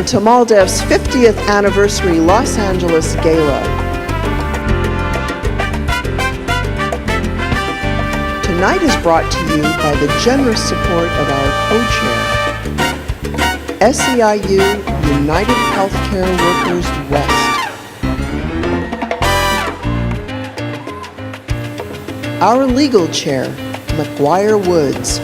to MALDEF's 50th anniversary Los Angeles GALA. Tonight is brought to you by the generous support of our co-chair, SEIU United Healthcare Workers West. Our legal chair, McGuire Woods.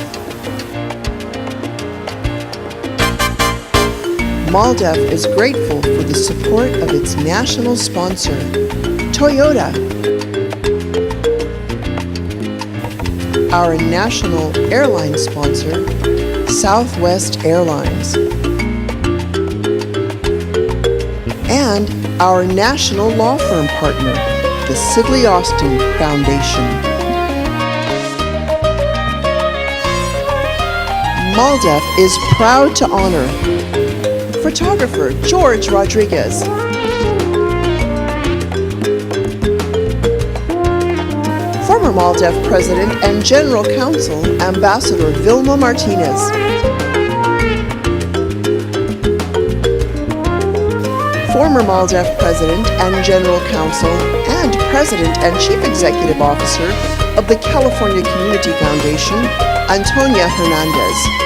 MALDEF is grateful for the support of its national sponsor, Toyota. Our national airline sponsor, Southwest Airlines. And our national law firm partner, the Sidley Austin Foundation. MALDEF is proud to honor photographer George Rodriguez, former MALDEF President and General Counsel Ambassador Vilma Martinez, former MALDEF President and General Counsel and President and Chief Executive Officer of the California Community Foundation, Antonia Hernandez.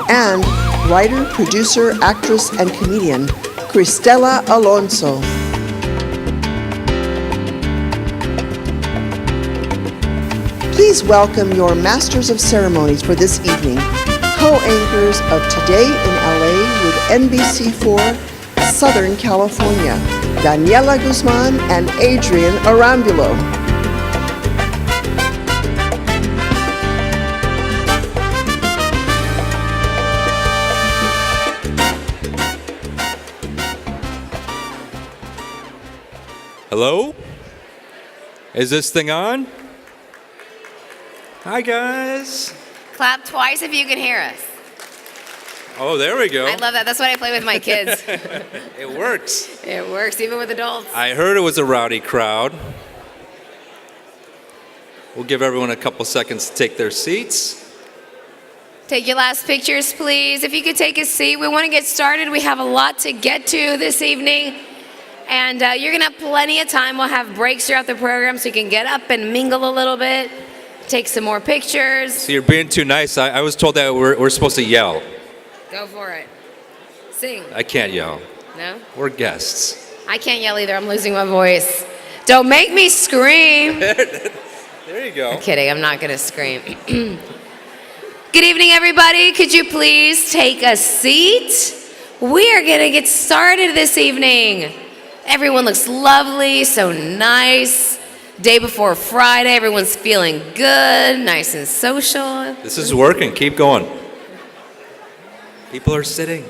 And writer, producer, actress, and comedian, Cristela Alonzo. Please welcome your Masters of Ceremonies for this evening, co-anchors of Today in LA with NBC4 Southern California, Daniela Guzman and Adrian Arambulo. Hello? Is this thing on? Hi, guys. Clap twice if you can hear us. Oh, there we go. I love that. That's what I play with my kids. It works. It works even with adults. I heard it was a rowdy crowd. We'll give everyone a couple seconds to take their seats. Take your last pictures, please. If you could take a seat, we want to get started. We have a lot to get to this evening. And you're going to have plenty of time. We'll have breaks throughout the program so you can get up and mingle a little bit, take some more pictures. So you're being too nice. I was told that we're supposed to yell. Go for it. Sing. I can't yell. No? We're guests. I can't yell either. I'm losing my voice. Don't make me scream. There you go. I'm kidding. I'm not going to scream. Good evening, everybody. Could you please take a seat? We are going to get started this evening. Everyone looks lovely, so nice. Day before Friday, everyone's feeling good, nice and social. This is working. Keep going. People are sitting.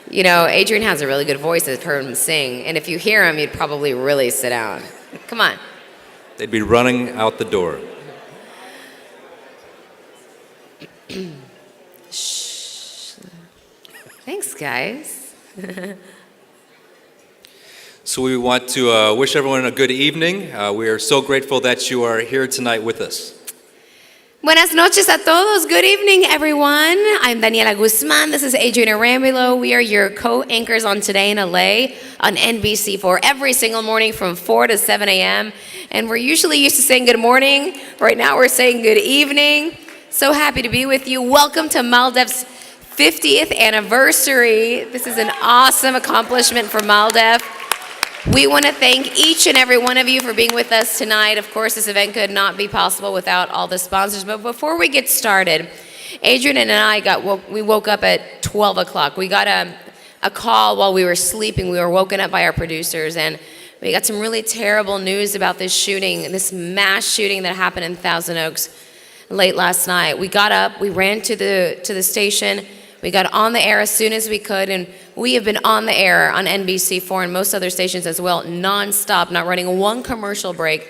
You know, Adrian has a really good voice. I've heard him sing. And if you hear him, you'd probably really sit down. Come on. They'd be running out the door. Shh. Thanks, guys. So we want to wish everyone a good evening. We are so grateful that you are here tonight with us. Buenas noches a todos. Good evening, everyone. I'm Daniela Guzman. This is Adrian Arambulo. We are your co-anchors on Today in LA on NBC4 every single morning from 4 to 7 a.m. And we're usually used to saying good morning. Right now we're saying good evening. So happy to be with you. Welcome to MALDEF's 50th anniversary. This is an awesome accomplishment for MALDEF. We want to thank each and every one of you for being with us tonight. Of course, this event could not be possible without all the sponsors. But before we get started, Adrian and I woke up at 12 o'clock. We got a call while we were sleeping. We were woken up by our producers, and we got some really terrible news about this shooting, this mass shooting that happened in Thousand Oaks late last night. We got up, we ran to the station. We got on the air as soon as we could, and we have been on the air on NBC4 and most other stations as well, nonstop, not running one commercial break,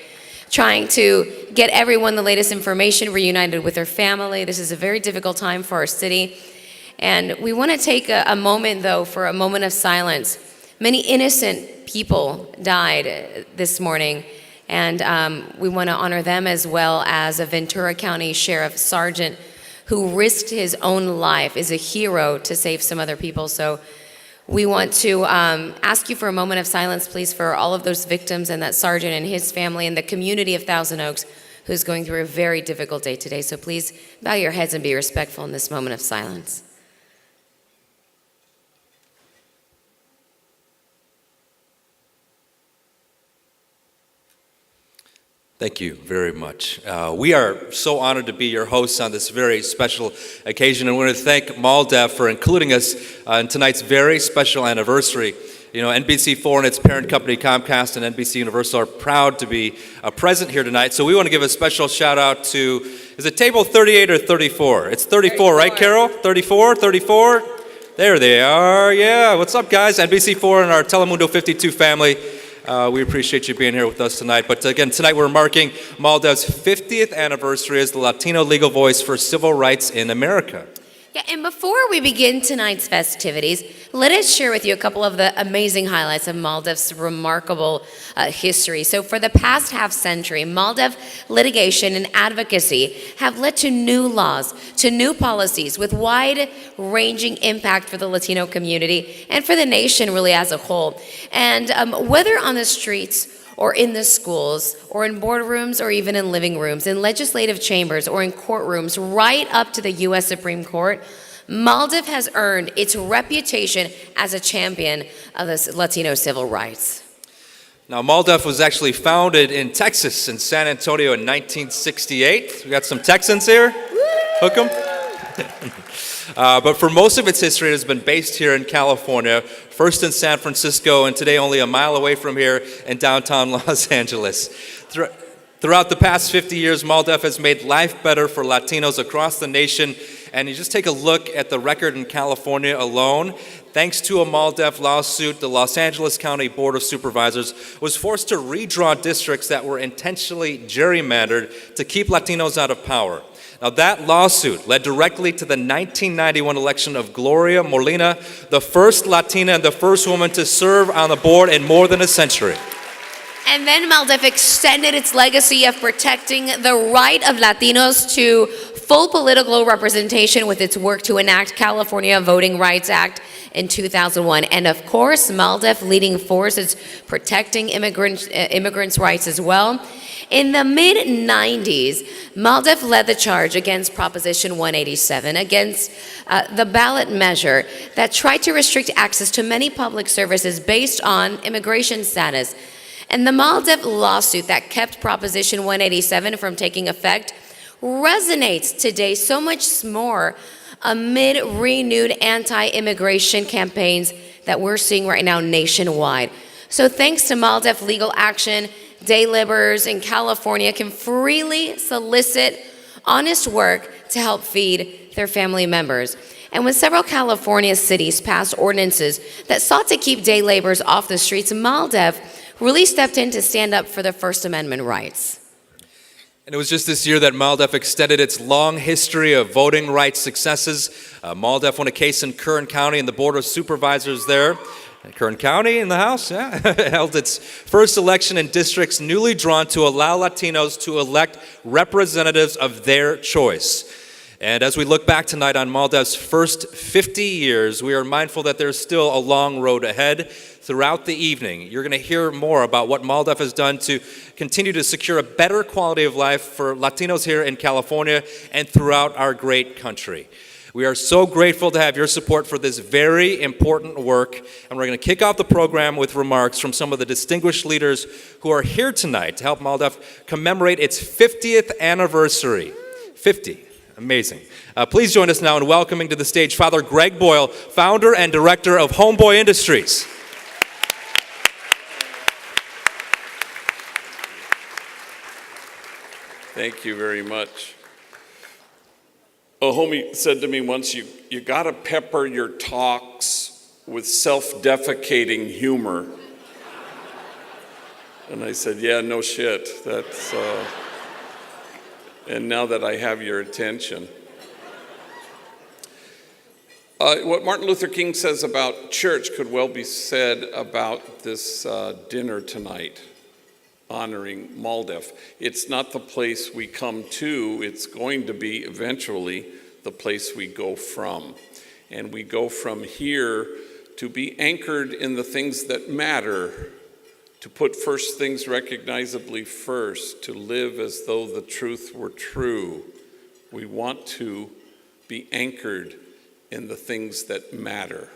trying to get everyone the latest information, reunited with their family. This is a very difficult time for our city. And we want to take a moment, though, for a moment of silence. Many innocent people died this morning, And we want to honor them as well as a Ventura County Sheriff Sergeant who risked his own life, is a hero to save some other people. So we want to ask you for a moment of silence, please, for all of those victims and that sergeant and his family and the community of Thousand Oaks who's going through a very difficult day today. So please bow your heads and be respectful in this moment of silence. Thank you very much. We are so honored to be your hosts on this very special occasion, and we want to thank MALDEF for including us in tonight's very special anniversary. You know, NBC4 and its parent company Comcast and NBC Universal are proud to be present here tonight, so we want to give a special shout out to, is it table 38 or 34? It's 34, right, Carol? 34? There they are, yeah. What's up, guys? NBC4 and our Telemundo 52 family. We appreciate you being here with us tonight. But again, tonight we're marking MALDEF's 50th anniversary as the Latino legal voice for civil rights in America. Yeah, and before we begin tonight's festivities, let us share with you a couple of the amazing highlights of MALDEF's remarkable history. So for the past half century, MALDEF litigation and advocacy have led to new laws, to new policies with wide-ranging impact for the Latino community and for the nation really as a whole. And whether on the streets or in the schools, or in boardrooms, or even in living rooms, in legislative chambers, or in courtrooms, right up to the U.S. Supreme Court, MALDEF has earned its reputation as a champion of the Latino civil rights. Now, MALDEF was actually founded in Texas, in San Antonio in 1968. We got some Texans here? Hook 'em? But for most of its history, it has been based here in California, first in San Francisco, and today only a mile away from here in downtown Los Angeles. Throughout the past 50 years, MALDEF has made life better for Latinos across the nation. And you just take a look at the record in California alone. Thanks to a MALDEF lawsuit, the Los Angeles County Board of Supervisors was forced to redraw districts that were intentionally gerrymandered to keep Latinos out of power. Now, that lawsuit led directly to the 1991 election of Gloria Molina, the first Latina and the first woman to serve on the board in more than a century. And then MALDEF extended its legacy of protecting the right of Latinos to full political representation with its work to enact California Voting Rights Act in 2001. And of course, MALDEF leading force is protecting immigrants' rights as well. In the mid-90s, MALDEF led the charge against Proposition 187, against the ballot measure that tried to restrict access to many public services based on immigration status. And the MALDEF lawsuit that kept Proposition 187 from taking effect resonates today so much more amid renewed anti-immigration campaigns that we're seeing right now nationwide. So thanks to MALDEF legal action, day laborers in California can freely solicit honest work to help feed their family members. And when several California cities passed ordinances that sought to keep day laborers off the streets, MALDEF really stepped in to stand up for the First Amendment rights. And it was just this year that MALDEF extended its long history of voting rights successes. MALDEF won a case in Kern County, and the Board of Supervisors there, Kern County in the House, held its first election in districts newly drawn to allow Latinos to elect representatives of their choice. And as we look back tonight on MALDEF's first 50 years, we are mindful that there's still a long road ahead. Throughout the evening, you're going to hear more about what MALDEF has done to continue to secure a better quality of life for Latinos here in California and throughout our great country. We are so grateful to have your support for this very important work, and we're going to kick off the program with remarks from some of the distinguished leaders who are here tonight to help MALDEF commemorate its 50th anniversary. 50. Amazing. Please join us now in welcoming to the stage Father Greg Boyle, founder and director of Homeboy Industries. Thank you very much. A homie said to me once, you got to pepper your talks with self-defecating humor. And I said, yeah, no shit. That's, and now that I have your attention. What Martin Luther King says about church could well be said about this dinner tonight. honoring MALDEF. It's not the place we come to, it's going to be eventually the place we go from. And we go from here to be anchored in the things that matter, to put first things recognizably first, to live as though the truth were true. We want to be anchored in the things that matter.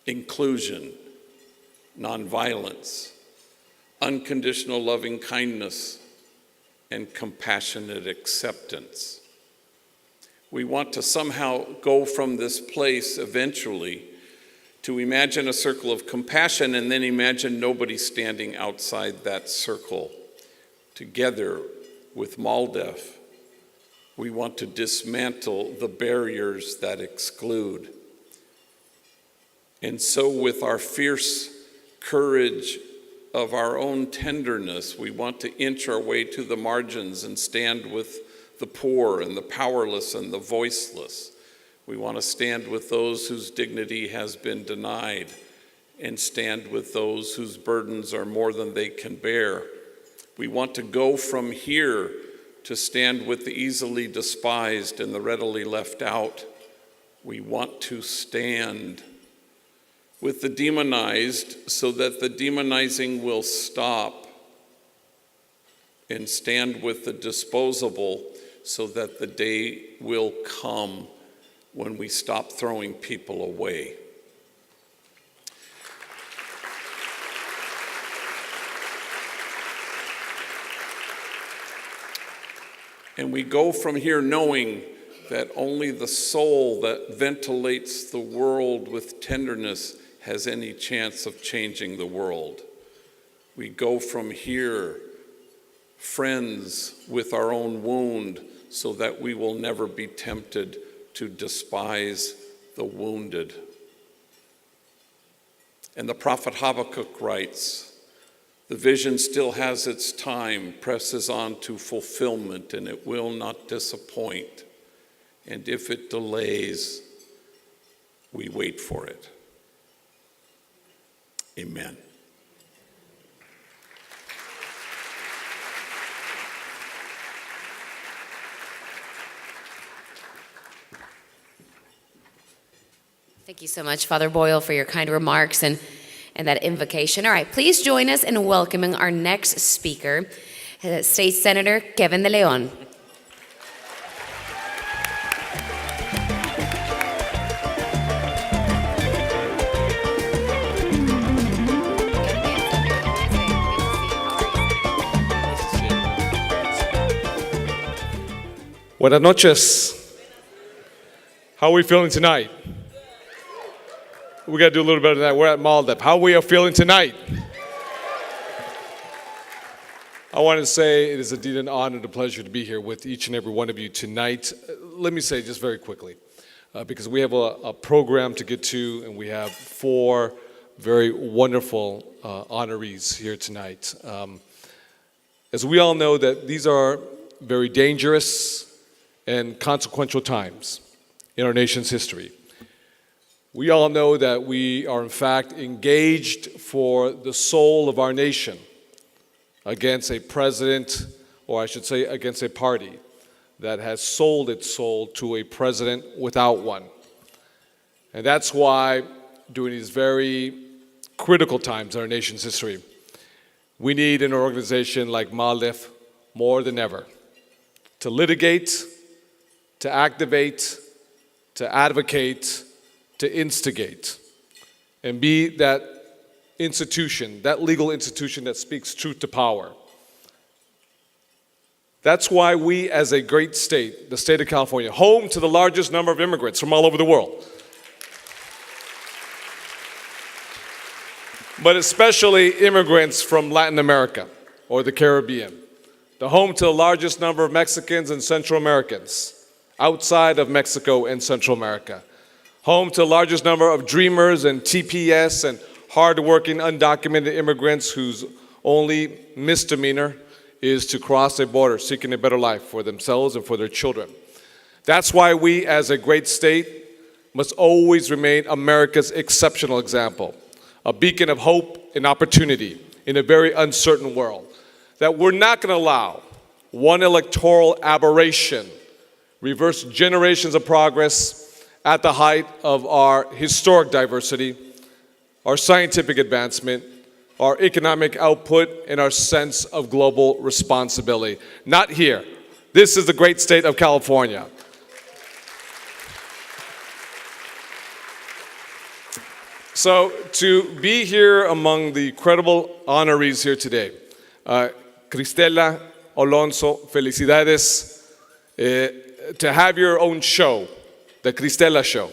Inclusion, nonviolence, unconditional loving kindness, and compassionate acceptance. We want to somehow go from this place eventually to imagine a circle of compassion and then imagine nobody standing outside that circle. Together with MALDEF, we want to dismantle the barriers that exclude. And so with our fierce courage of our own tenderness, we want to inch our way to the margins and stand with the poor and the powerless and the voiceless. We want to stand with those whose dignity has been denied and stand with those whose burdens are more than they can bear. We want to go from here to stand with the easily despised and the readily left out. We want to stand with the demonized so that the demonizing will stop, and stand with the disposable so that the day will come when we stop throwing people away. And we go from here knowing that only the soul that ventilates the world with tenderness has any chance of changing the world. We go from here friends with our own wound so that we will never be tempted to despise the wounded. And the prophet Habakkuk writes, "The vision still has its time, presses on to fulfillment, and it will not disappoint. And if it delays, we wait for it." Amen. Thank you so much, Father Boyle, for your kind remarks and that invocation. All right, please join us in welcoming our next speaker, State Senator Kevin De Leon. Buenas noches. How are we feeling tonight? We got to do a little better than that. We're at MALDEF. How we are feeling tonight? I want to say it is indeed an honor and a pleasure to be here with each and every one of you tonight. Let me say just very quickly, because we have a program to get to, and we have 4 very wonderful honorees here tonight. As we all know, that these are very dangerous and consequential times in our nation's history. We all know that we are in fact engaged for the soul of our nation against a president, or I should say against a party that has sold its soul to a president without one. And that's why during these very critical times in our nation's history, we need an organization like MALDEF more than ever to litigate, to activate, to advocate, to instigate, and be that institution, that legal institution that speaks truth to power. That's why we, as a great state, the state of California, home to the largest number of immigrants from all over the world, but especially immigrants from Latin America or the Caribbean, the home to the largest number of Mexicans and Central Americans outside of Mexico and Central America, home to the largest number of dreamers and TPS and hardworking undocumented immigrants whose only misdemeanor is to cross a border seeking a better life for themselves and for their children. That's why we, as a great state, must always remain America's exceptional example, a beacon of hope and opportunity in a very uncertain world, that we're not going to allow one electoral aberration reverse generations of progress at the height of our historic diversity, our scientific advancement, our economic output, and our sense of global responsibility. Not here. This is the great state of California. So to be here among the credible honorees here today, Cristela, Alonzo, felicidades. To have your own show, the Cristela Show,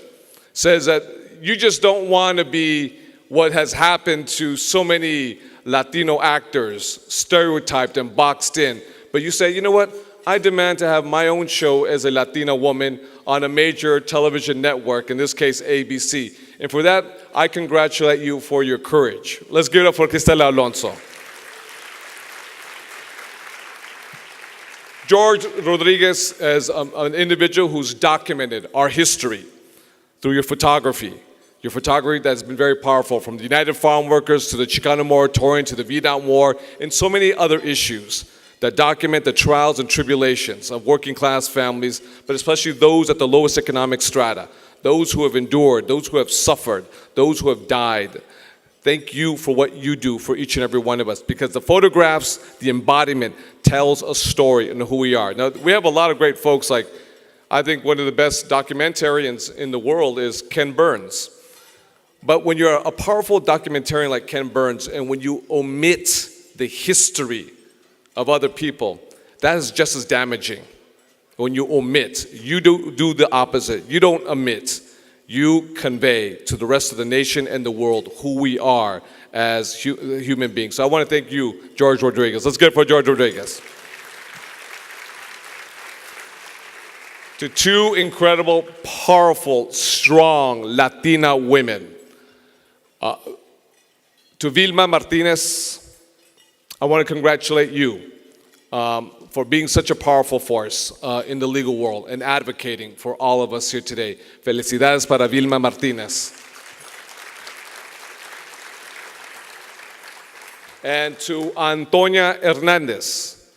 says that you just don't want to be what has happened to so many Latino actors, stereotyped and boxed in. But you say, you know what? I demand to have my own show as a Latina woman on a major television network, in this case, ABC. And for that, I congratulate you for your courage. Let's give it up for Cristela Alonzo. George Rodriguez is an individual who's documented our history through your photography that's been very powerful, from the United Farm Workers to the Chicano Moratorium to the Vietnam War, and so many other issues that document the trials and tribulations of working class families, but especially those at the lowest economic strata, those who have endured, those who have suffered, those who have died. Thank you for what you do for each and every one of us, because the photographs, the embodiment, tells a story and who we are. Now, we have a lot of great folks, like I think one of the best documentarians in the world is Ken Burns. But when you're a powerful documentarian like Ken Burns, and when you omit the history of other people, that is just as damaging. When you omit, you do the opposite. You don't omit. You convey to the rest of the nation and the world who we are as human beings. So I want to thank you, George Rodriguez. Let's get it for George Rodriguez. To two incredible, powerful, strong Latina women. To Vilma Martinez, I want to congratulate you for being such a powerful force in the legal world and advocating for all of us here today. Felicidades para Vilma Martinez. And to Antonia Hernandez,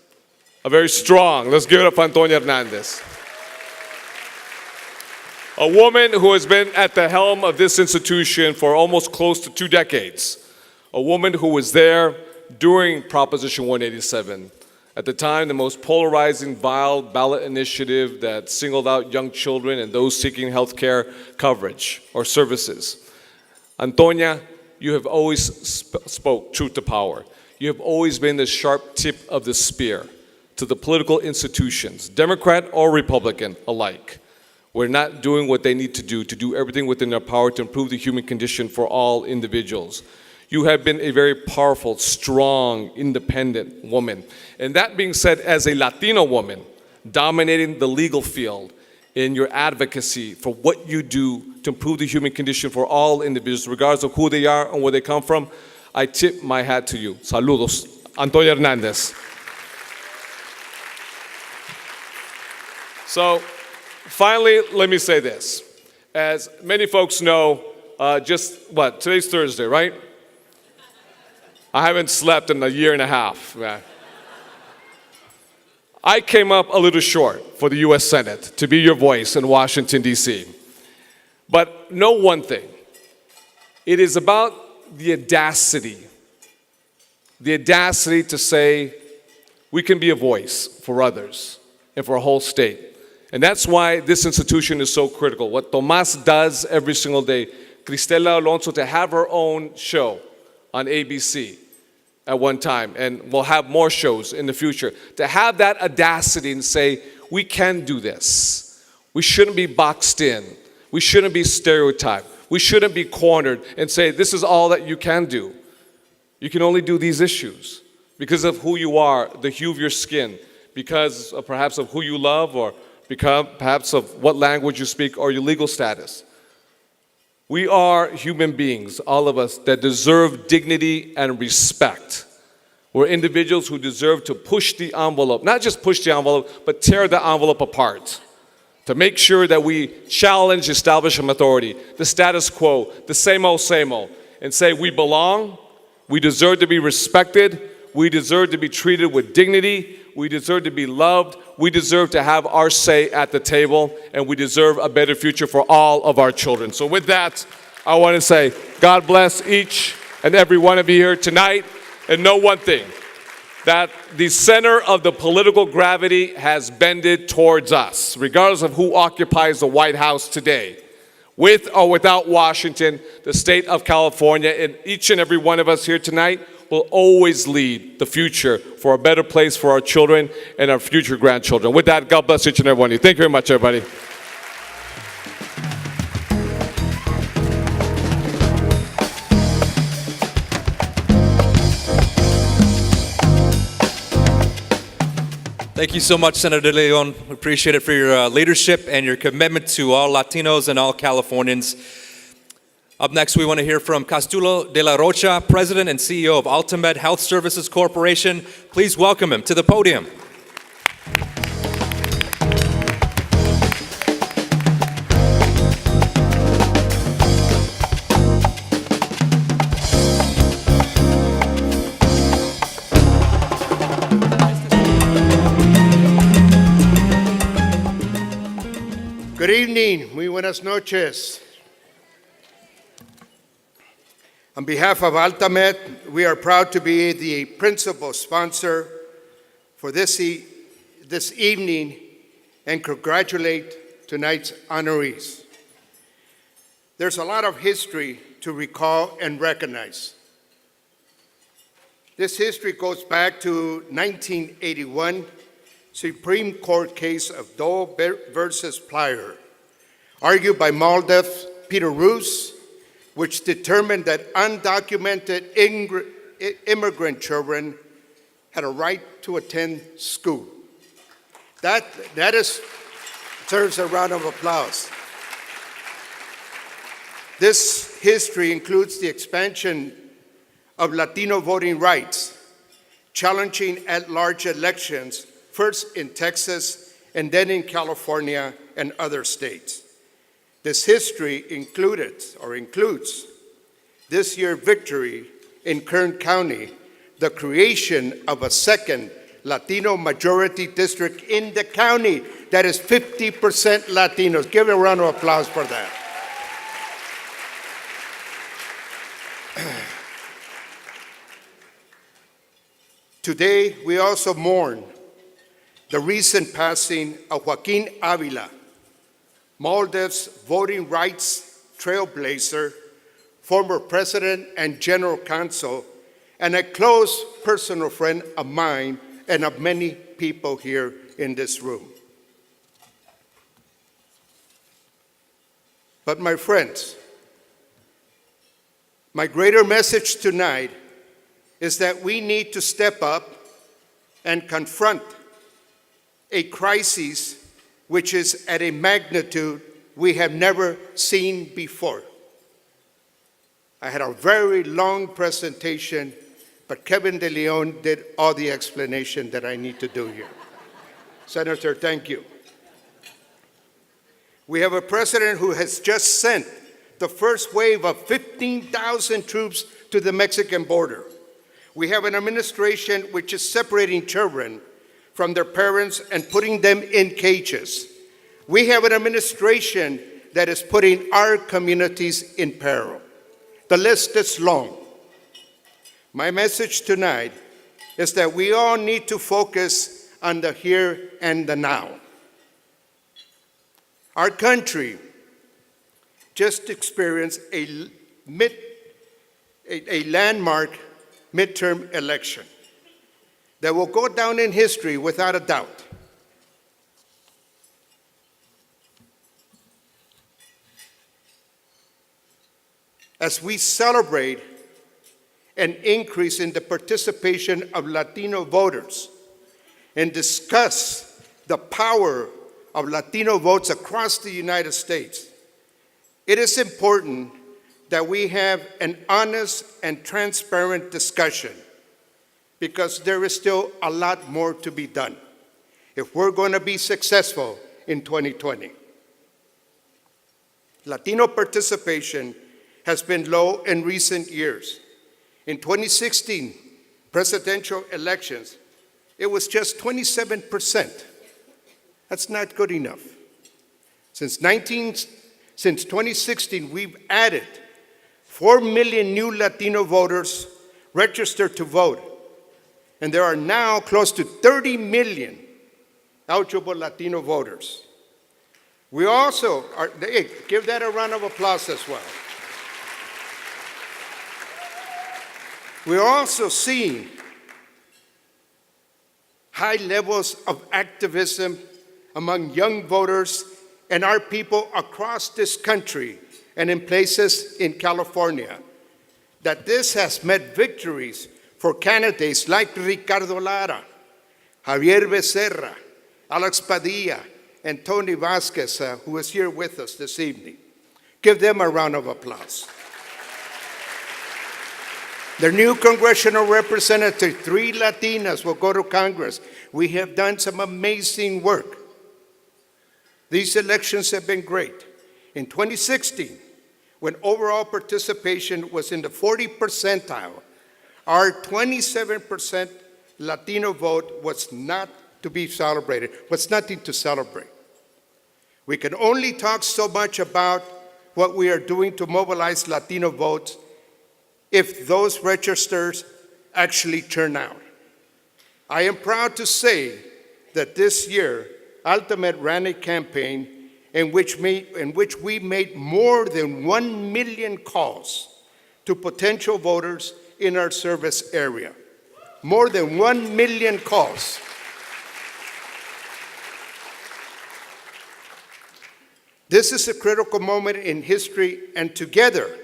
a very strong, let's give it up for Antonia Hernandez. A woman who has been at the helm of this institution for almost close to 2 decades. A woman who was there during Proposition 187. At the time, the most polarizing, vile ballot initiative that singled out young children and those seeking health care coverage or services. Antonia, you have always spoke truth to power. You have always been the sharp tip of the spear to the political institutions, Democrat or Republican alike. We're not doing what they need to do everything within their power to improve the human condition for all individuals. You have been a very powerful, strong, independent woman. And that being said, as a Latino woman, dominating the legal field in your advocacy for what you do to improve the human condition for all individuals, regardless of who they are and where they come from, I tip my hat to you. Saludos. Antonia Hernandez. So, finally, let me say this. As many folks know, today's Thursday, right? I haven't slept in a year and a half. I came up a little short for the U.S. Senate to be your voice in Washington, D.C. But know one thing. It is about the audacity to say we can be a voice for others and for a whole state. And that's why this institution is so critical. What Tomas does every single day, Cristela Alonzo, to have her own show on ABC at one time, and we'll have more shows in the future, to have that audacity and say, we can do this. We shouldn't be boxed in. We shouldn't be stereotyped. We shouldn't be cornered and say, this is all that you can do. You can only do these issues because of who you are, the hue of your skin, because of perhaps of who you love, or because perhaps of what language you speak or your legal status. We are human beings, all of us, that deserve dignity and respect. We're individuals who deserve to push the envelope, not just push the envelope, but tear the envelope apart, to make sure that we challenge establishment authority, the status quo, the same old, and say we belong, We deserve to be respected. We deserve to be treated with dignity. We deserve to be loved. We deserve to have our say at the table, and we deserve a better future for all of our children. So with that, I want to say, God bless each and every one of you here tonight, and know one thing, that the center of the political gravity has bended towards us, regardless of who occupies the White House today. With or without Washington, the state of California, and each and every one of us here tonight will always lead the future for a better place for our children and our future grandchildren. With that, God bless each and every one of you. Thank you very much, everybody. Thank you so much, Senator De Leon. We appreciate it for your leadership and your commitment to all Latinos and all Californians. Up next, we want to hear from Castulo de la Rocha, President and CEO of Ultimate Health Services Corporation. Please welcome him to the podium. Good evening, muy buenas noches. On behalf of Altamed, we are proud to be the principal sponsor for this evening and congratulate tonight's honorees. There's a lot of history to recall and recognize. This history goes back to 1981 Supreme Court case of Doe versus Plyer, argued by MALDEF Peter Roos, which determined that undocumented immigrant children had a right to attend school. That deserves a round of applause. This history includes the expansion of Latino voting rights, challenging at-large elections, first in Texas and then in California and other states. This history includes this year's victory in Kern County, the creation of a second Latino majority district in the county that is 50% Latinos. Give a round of applause for that. Today, we also mourn the recent passing of Joaquin Avila, MALDEF's voting rights trailblazer, former president and general counsel, and a close personal friend of mine and of many people here in this room. But my friends, my greater message tonight is that we need to step up and confront a crisis which is at a magnitude we have never seen before. I had a very long presentation, but Kevin De Leon did all the explanation that I need to do here. Senator, thank you. We have a president who has just sent the first wave of 15,000 troops to the Mexican border. We have an administration which is separating children from their parents and putting them in cages. We have an administration that is putting our communities in peril. The list is long. My message tonight is that we all need to focus on the here and the now. Our country just experienced a landmark midterm election that will go down in history without a doubt. As we celebrate an increase in the participation of Latino voters and discuss the power of Latino votes across the United States, it is important that we have an honest and transparent discussion, because there is still a lot more to be done if we're going to be successful in 2020. Latino participation has been low in recent years. In 2016 presidential elections, it was just 27%. That's not good enough. Since 2016, we've added 4 million new Latino voters registered to vote, and there are now close to 30 million eligible Latino voters. We also are, hey, give that a round of applause as well. We're also seeing high levels of activism among young voters and our people across this country and in places in California, that this has meant victories for candidates like Ricardo Lara, Javier Becerra, Alex Padilla, and Tony Vasquez, who is here with us this evening. Give them a round of applause. Their new congressional representative, 3 Latinas, will go to Congress. We have done some amazing work. These elections have been great. In 2016, when overall participation was in the 40 percentile, our 27% Latino vote was not to be celebrated, was nothing to celebrate. We can only talk so much about what we are doing to mobilize Latino votes if those registers actually turn out. I am proud to say that this year, Ultimate ran a campaign in which we made more than 1 million calls to potential voters in our service area. More than 1 million calls. This is a critical moment in history, and together,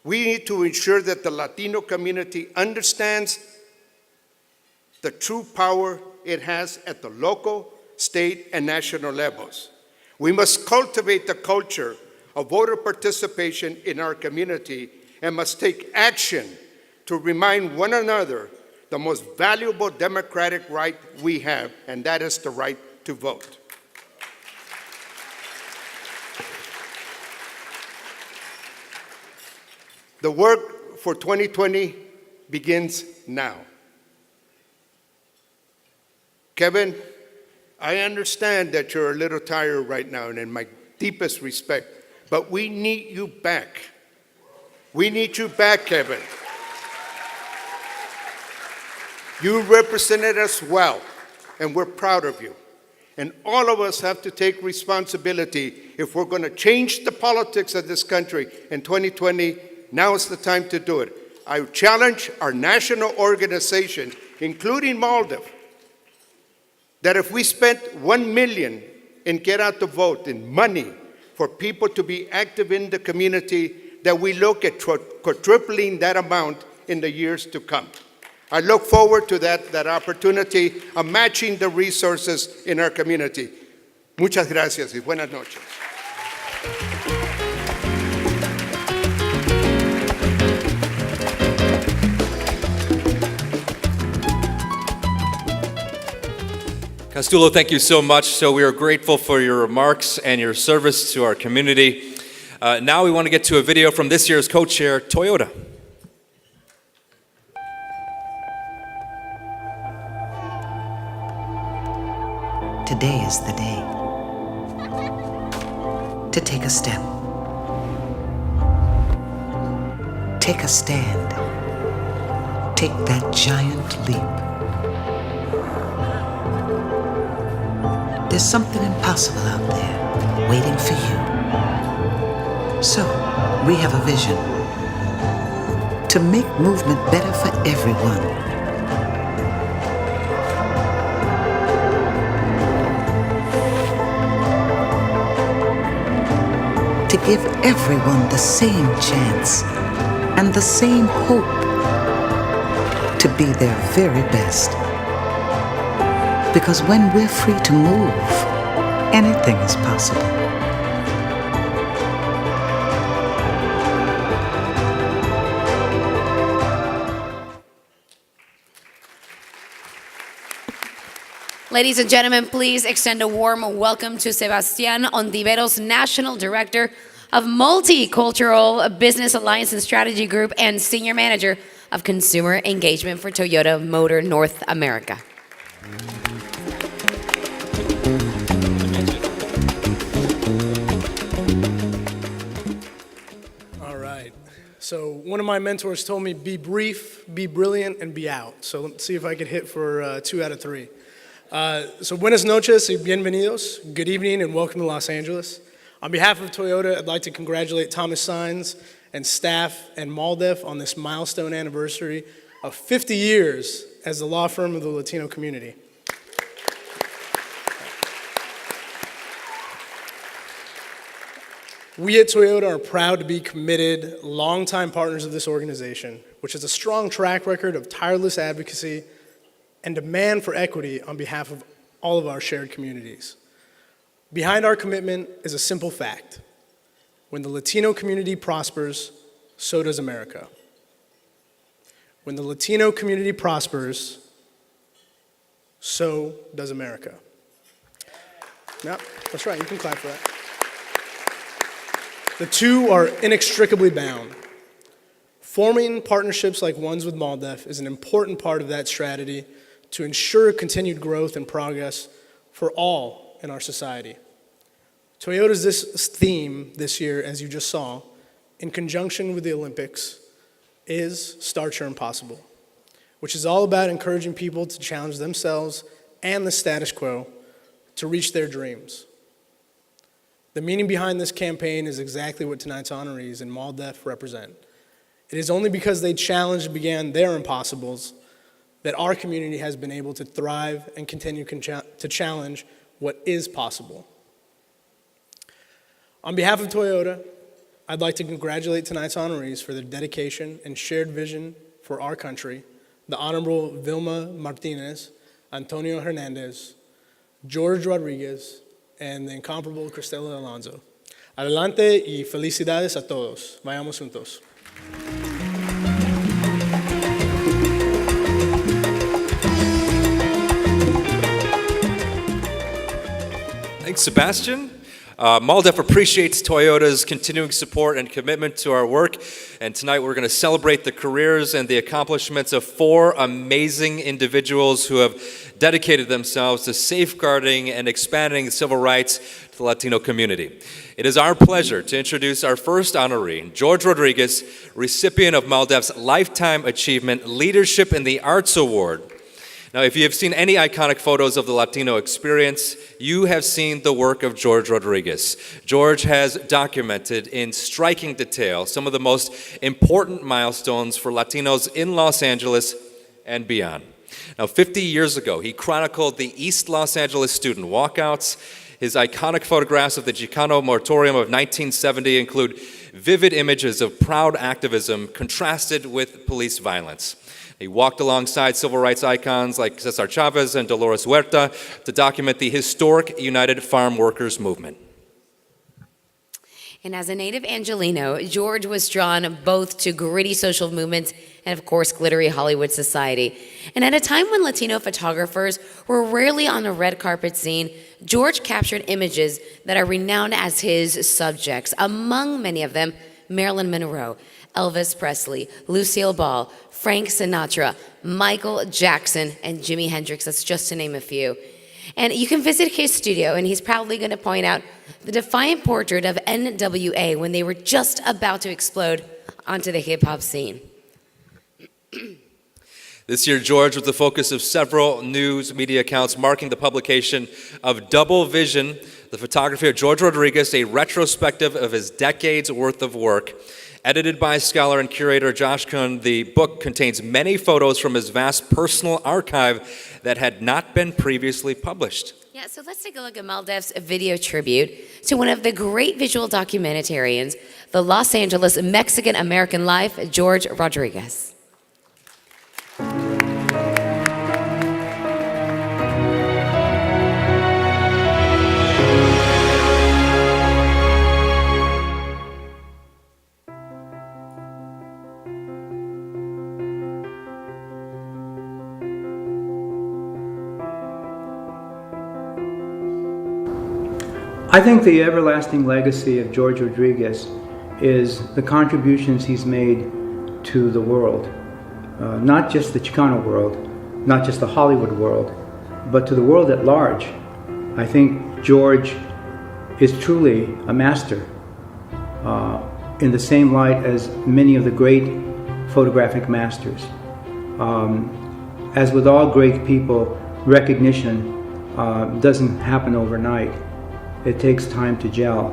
we need to ensure that the Latino community understands the true power it has at the local, state, and national levels. We must cultivate the culture of voter participation in our community and must take action to remind one another the most valuable democratic right we have, and that is the right to vote. The work for 2020 begins now. Kevin, I understand that you're a little tired right now, and in my deepest respect, but we need you back. We need you back, Kevin. You represented us well, and we're proud of you. And all of us have to take responsibility if we're going to change the politics of this country in 2020. Now is the time to do it. I challenge our national organization, including MALDEF, that if we spent $1 million in Get Out the Vote, in money for people to be active in the community, that we look at quadrupling that amount in the years to come. I look forward to that opportunity of matching the resources in our community. Muchas gracias y buenas noches. Castulo, thank you so much. So we are grateful for your remarks and your service to our community. Now we want to get to a video from this year's co-chair, Toyota. Today is the day to take a step, take a stand, take that giant leap. There's something impossible out there waiting for you. So, we have a vision to make movement better for everyone. To give everyone the same chance and the same hope to be their very best. Because when we're free to move, anything is possible. Ladies and gentlemen, please extend a warm welcome to Sebastián Ontiveros, National Director of Multicultural Business Alliance and Strategy Group and Senior Manager of Consumer Engagement for Toyota Motor North America. All right. So one of my mentors told me, be brief, be brilliant, and be out. So let's see if I could hit for 2 out of 3. So buenas noches y bienvenidos. Good evening and welcome to Los Angeles. On behalf of Toyota, I'd like to congratulate Thomas Saenz and staff and MALDEF on this milestone anniversary of 50 years as the law firm of the Latino community. We at Toyota are proud to be committed, longtime partners of this organization, which has a strong track record of tireless advocacy and demand for equity on behalf of all of our shared communities. Behind our commitment is a simple fact. When the Latino community prospers, so does America. When the Latino community prospers, so does America. Yep, that's right, you can clap for that. The two are inextricably bound. Forming partnerships like ones with MALDEF is an important part of that strategy to ensure continued growth and progress for all in our society. Toyota's this theme this year, as you just saw, in conjunction with the Olympics, is Start Your Impossible, which is all about encouraging people to challenge themselves and the status quo to reach their dreams. The meaning behind this campaign is exactly what tonight's honorees and MALDEF represent. It is only because they challenged and began their impossibles that our community has been able to thrive and continue to challenge what is possible. On behalf of Toyota, I'd like to congratulate tonight's honorees for their dedication and shared vision for our country, the Honorable Vilma Martinez, Antonia Hernandez, George Rodriguez, and the incomparable Cristela Alonzo. Adelante y felicidades a todos. Vayamos juntos. Thanks, Sebastian. MALDEF appreciates Toyota's continuing support and commitment to our work, and tonight we're going to celebrate the careers and the accomplishments of 4 amazing individuals who have dedicated themselves to safeguarding and expanding civil rights to the Latino community. It is our pleasure to introduce our first honoree, George Rodriguez, recipient of MALDEF's Lifetime Achievement Leadership in the Arts Award. Now, if you have seen any iconic photos of the Latino experience, you have seen the work of George Rodriguez. George has documented in striking detail some of the most important milestones for Latinos in Los Angeles and beyond. Now, 50 years ago, he chronicled the East Los Angeles student walkouts. His iconic photographs of the Chicano Moratorium of 1970 include vivid images of proud activism contrasted with police violence. He walked alongside civil rights icons like Cesar Chavez and Dolores Huerta to document the historic United Farm Workers movement. And as a native Angelino, George was drawn both to gritty social movements and, of course, glittery Hollywood society. And at a time when Latino photographers were rarely on the red carpet scene, George captured images that are renowned as his subjects, among many of them, Marilyn Monroe, Elvis Presley, Lucille Ball, Frank Sinatra, Michael Jackson, and Jimi Hendrix. That's just to name a few. And you can visit his studio, and he's proudly going to point out the defiant portrait of NWA when they were just about to explode onto the hip-hop scene. This year, George was the focus of several news media accounts marking the publication of Double Vision, the photography of George Rodriguez, a retrospective of his decades worth of work. Edited by scholar and curator Josh Kuhn, the book contains many photos from his vast personal archive that had not been previously published. Yeah, so let's take a look at MALDEF's video tribute to one of the great visual documentarians, the Los Angeles Mexican-American life, George Rodriguez. I think the everlasting legacy of George Rodriguez is the contributions he's made to the world. not just the Chicano world, not just the Hollywood world, but to the world at large. I think George is truly a master in the same light as many of the great photographic masters. As with all great people, recognition doesn't happen overnight. It takes time to gel.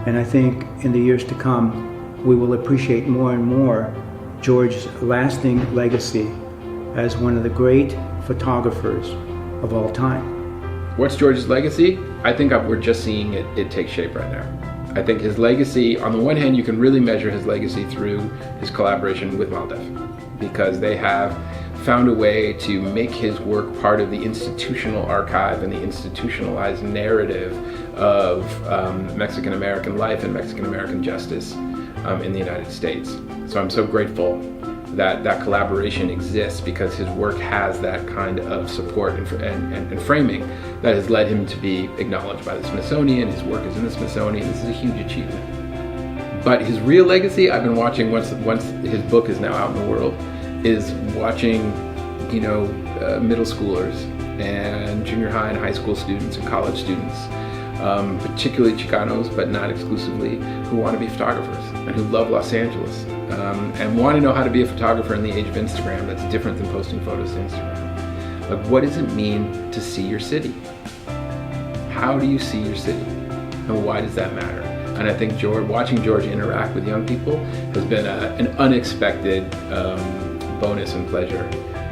And I think in the years to come, we will appreciate more and more George's lasting legacy as one of the great photographers of all time. What's George's legacy? I think we're just seeing it take shape right now. I think his legacy, on the one hand, you can really measure his legacy through his collaboration with MALDEF, because they have found a way to make his work part of the institutional archive and the institutionalized narrative of Mexican-American life and Mexican-American justice in the United States. So I'm so grateful that that collaboration exists, because his work has that kind of support and framing that has led him to be acknowledged by the Smithsonian. His work is in the Smithsonian. This is a huge achievement. But his real legacy, I've been watching once his book is now out in the world, is watching, middle schoolers and junior high and high school students and college students, particularly Chicanos, but not exclusively, who want to be photographers and who love Los Angeles and want to know how to be a photographer in the age of Instagram that's different than posting photos to Instagram. Like, what does it mean to see your city? How do you see your city? And why does that matter? And I think watching George interact with young people has been an unexpected bonus and pleasure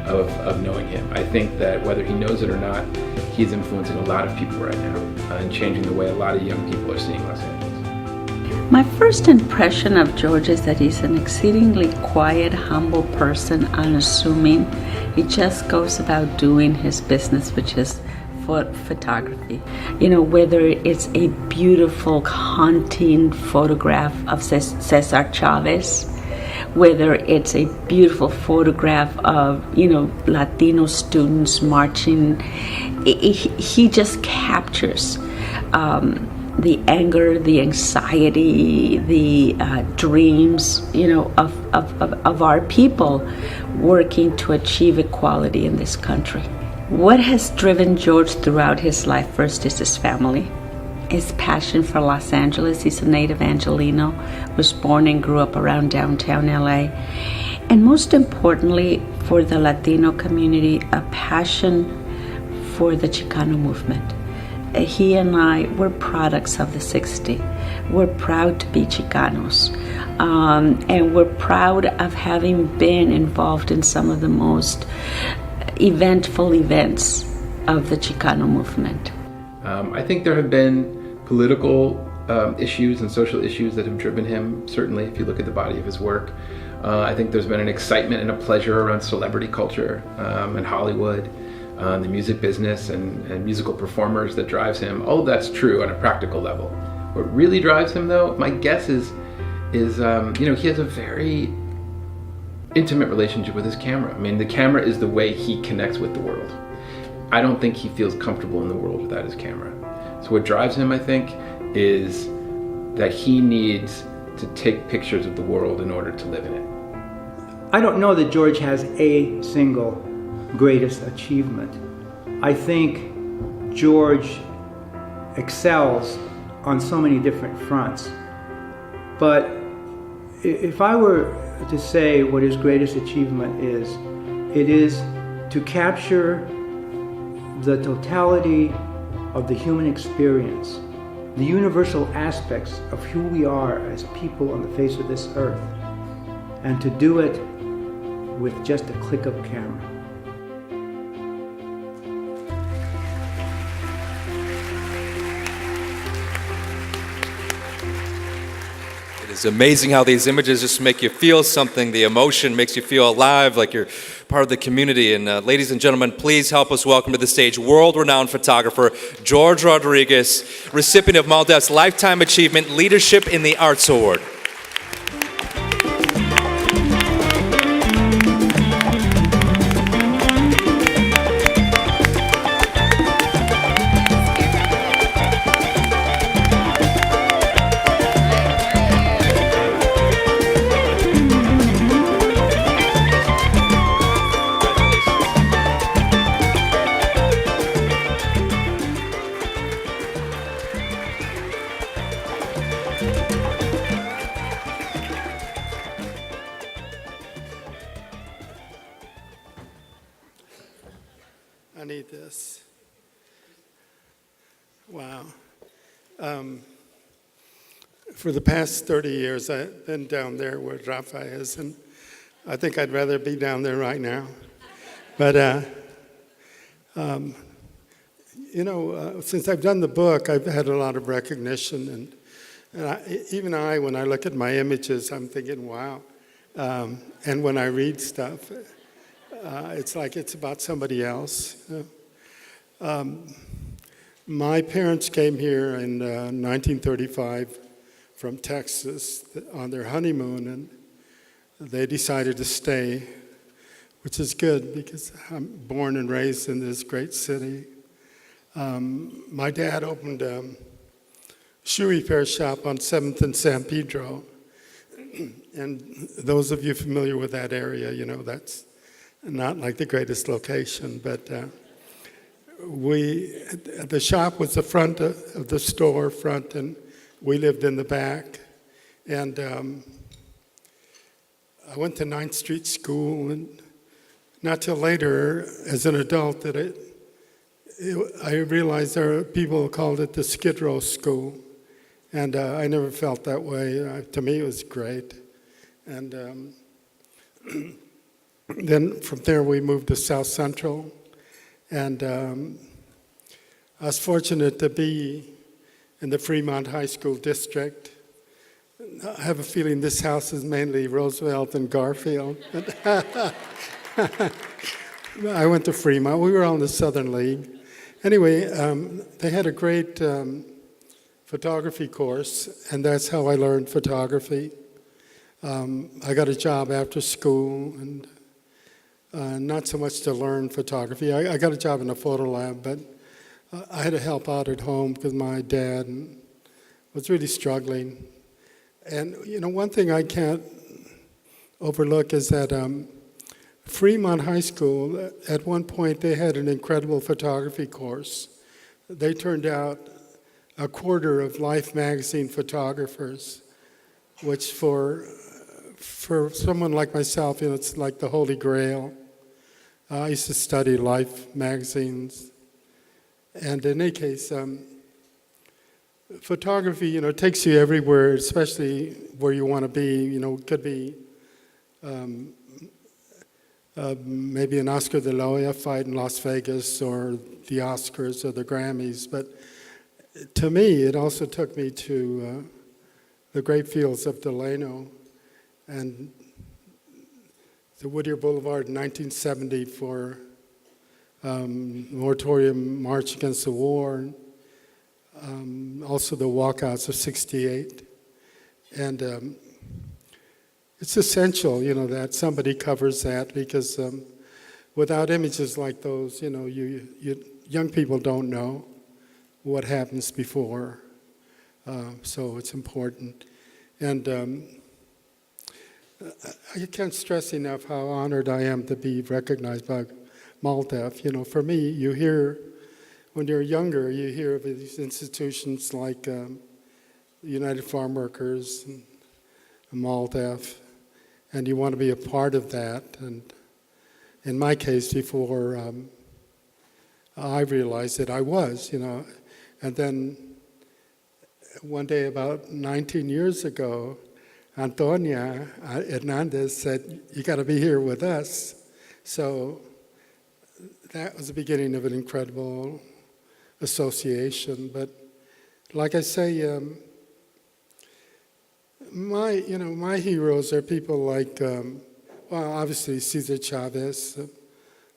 of knowing him. I think that whether he knows it or not, he's influencing a lot of people right now and changing the way a lot of young people are seeing Los Angeles. My first impression of George is that he's an exceedingly quiet, humble person, unassuming. He just goes about doing his business, which is photography. Whether it's a beautiful haunting photograph of Cesar Chavez, whether it's a beautiful photograph of, Latino students marching, he just captures the anger, the anxiety, the dreams, of our people working to achieve equality in this country. What has driven George throughout his life? First is his family, his passion for Los Angeles. He's a native Angelino, was born and grew up around downtown LA. And most importantly, for the Latino community, a passion for the Chicano movement. He and I were products of the 60s. We're proud to be Chicanos. And we're proud of having been involved in some of the most eventful events of the Chicano movement. I think there have been political issues and social issues that have driven him, certainly, if you look at the body of his work. I think there's been an excitement and a pleasure around celebrity culture and Hollywood, the music business and musical performers that drives him. All of that's true on a practical level. What really drives him, though, my guess is he has a very intimate relationship with his camera. I mean, the camera is the way he connects with the world. I don't think he feels comfortable in the world without his camera. So what drives him, I think, is that he needs to take pictures of the world in order to live in it. I don't know that George has a single greatest achievement. I think George excels on so many different fronts. But if I were to say what his greatest achievement is, it is to capture the totality of the human experience, the universal aspects of who we are as people on the face of this earth, and to do it with just a click of a camera. It's amazing how these images just make you feel something. The emotion makes you feel alive, like you're part of the community. And ladies and gentlemen, please help us welcome to the stage world-renowned photographer George Rodriguez, recipient of MALDEF's Lifetime Achievement Leadership in the Arts Award. this. Wow. For the past 30 years, I've been down there where Rafa is, and I think I'd rather be down there right now. But, since I've done the book, I've had a lot of recognition. And when I look at my images, I'm thinking, wow. And when I read stuff, it's like it's about somebody else. My parents came here in 1935 from Texas on their honeymoon, and they decided to stay, which is good because I'm born and raised in this great city. My dad opened a shoe repair shop on 7th and San Pedro. And those of you familiar with that area, that's not like the greatest location, but the shop was the front of the store front, and we lived in the back. And I went to 9th Street School, and not till later, as an adult, that I realized there are people who called it the Skid Row School. And I never felt that way. To me, it was great. And then from there, we moved to South Central. And I was fortunate to be in the Fremont High School district. I have a feeling this house is mainly Roosevelt and Garfield. I went to Fremont. We were on the Southern League. Anyway, they had a great photography course, and that's how I learned photography. I got a job after school, and not so much to learn photography. I got a job in a photo lab, but I had to help out at home because my dad was really struggling. And one thing I can't overlook is that Fremont High School, at one point, they had an incredible photography course. They turned out a quarter of Life magazine photographers, which for someone like myself, it's like the Holy Grail. I used to study Life magazines. And in any case, photography, takes you everywhere, especially where you want to be. It could be maybe an Oscar de la Hoya fight in Las Vegas, or the Oscars or the Grammys. But to me, it also took me to the great fields of Delano and the Whittier Boulevard in 1970 for moratorium march against the war, also the walkouts of '68. And it's essential, that somebody covers that, because without images like those, young people don't know what happens before. So it's important. And I can't stress enough how honored I am to be recognized by MALDEF. For me, when you're younger, you hear of these institutions like the United Farm Workers and MALDEF, and you want to be a part of that. And in my case, before I realized that I was, and then one day about 19 years ago, Antonia Hernandez said, "You got to be here with us." So that was the beginning of an incredible association. But like I say, my heroes are people like, obviously Cesar Chavez,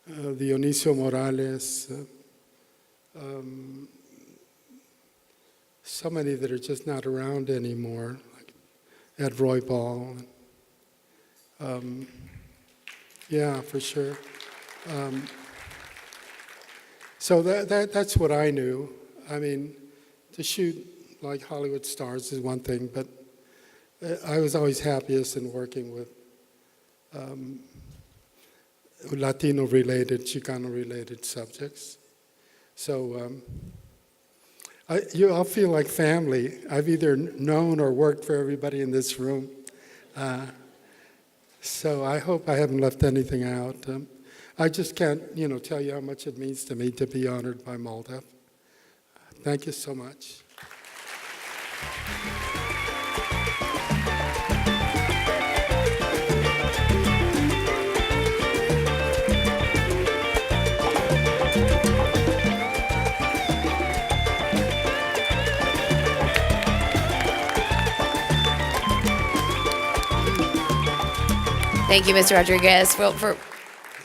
Dionisio Morales, so many that are just not around anymore, like Ed Roy Ball. Yeah, for sure. So that's what I knew. I mean, to shoot like Hollywood stars is one thing, but I was always happiest in working with Latino-related, Chicano-related subjects. So I'll feel like family. I've either known or worked for everybody in this room. So I hope I haven't left anything out. I just can't, tell you how much it means to me to be honored by MALDEF. Thank you so much. Thank you, Mr. Rodriguez, for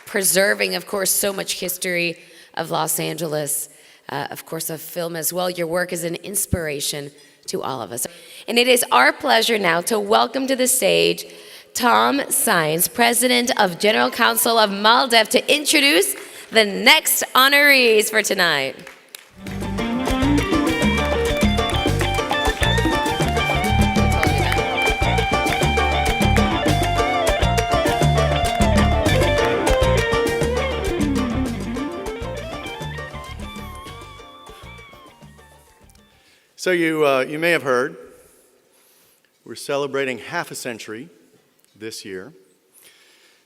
preserving, of course, so much history of Los Angeles, of course, of film as well. Your work is an inspiration to all of us. And it is our pleasure now to welcome to the stage Tom Saenz, President of General Counsel of MALDEF, to introduce the next honorees for tonight. So you may have heard, we're celebrating half a century this year.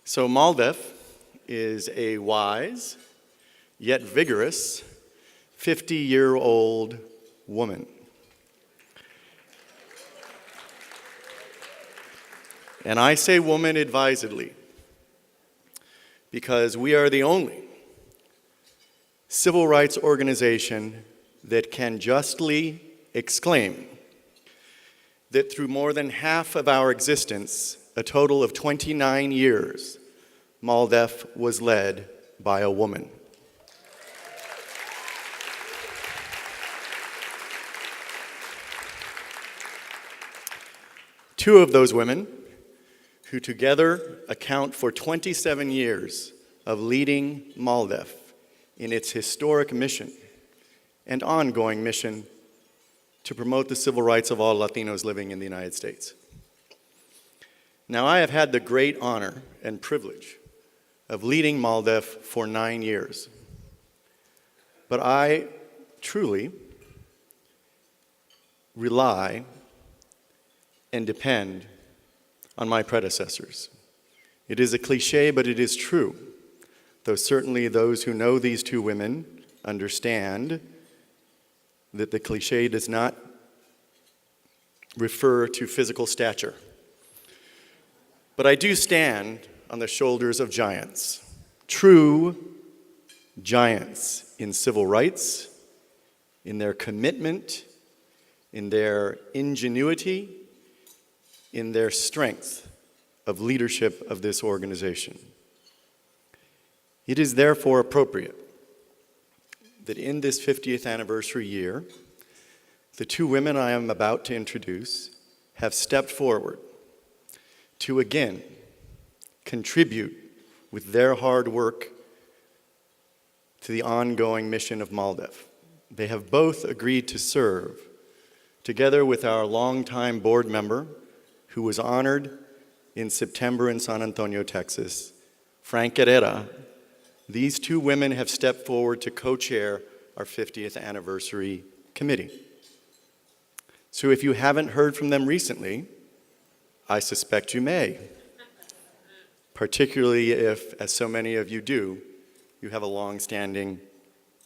So MALDEF is a wise, yet vigorous, 50-year-old woman. And I say woman advisedly, because we are the only civil rights organization that can justly exclaim that through more than half of our existence, a total of 29 years, MALDEF was led by a woman. Two of those women, who together account for 27 years of leading MALDEF in its historic mission and ongoing mission to promote the civil rights of all Latinos living in the United States. Now, I have had the great honor and privilege of leading MALDEF for 9 years, but I truly rely and depend on my predecessors. It is a cliche, but it is true, though certainly those who know these two women understand that the cliche does not refer to physical stature. But I do stand on the shoulders of giants, true giants in civil rights, in their commitment, in their ingenuity, in their strength of leadership of this organization. It is therefore appropriate that in this 50th anniversary year, the two women I am about to introduce have stepped forward to again contribute with their hard work to the ongoing mission of MALDEF. They have both agreed to serve, together with our longtime board member, who was honored in September in San Antonio, Texas, Frank Herrera. These two women have stepped forward to co-chair our 50th anniversary committee. So if you haven't heard from them recently, I suspect you may, particularly if, as so many of you do, you have a long-standing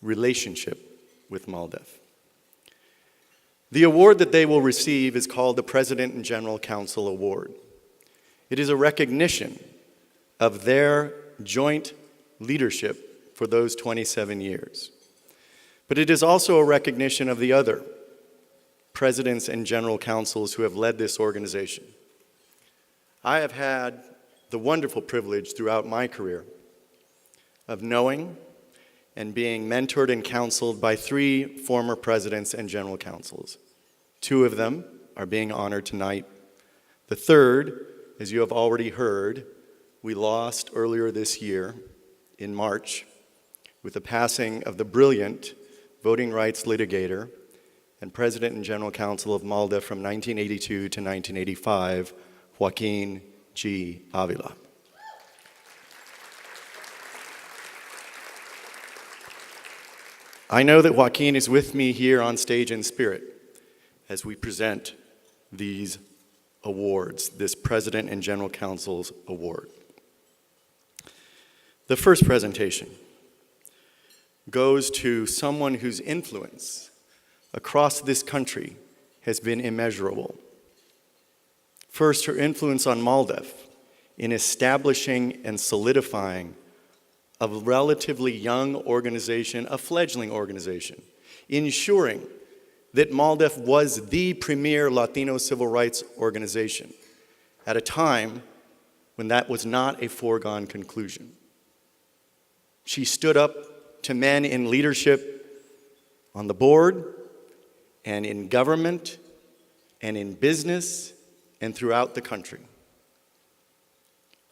relationship with MALDEF. The award that they will receive is called the President and General Counsel Award. It is a recognition of their joint leadership for those 27 years. But it is also a recognition of the other presidents and general counsels who have led this organization. I have had the wonderful privilege throughout my career of knowing and being mentored and counseled by 3 former presidents and general counsels. 2 of them are being honored tonight. The third, as you have already heard, we lost earlier this year in March with the passing of the brilliant voting rights litigator and president and general counsel of MALDEF from 1982 to 1985, Joaquin G. Avila. I know that Joaquin is with me here on stage in spirit as we present these awards, this President and General Counsel's Award. The first presentation goes to someone whose influence across this country has been immeasurable. First, her influence on MALDEF in establishing and solidifying a relatively young organization, a fledgling organization, ensuring that MALDEF was the premier Latino civil rights organization at a time when that was not a foregone conclusion. She stood up to men in leadership on the board and in government and in business and throughout the country.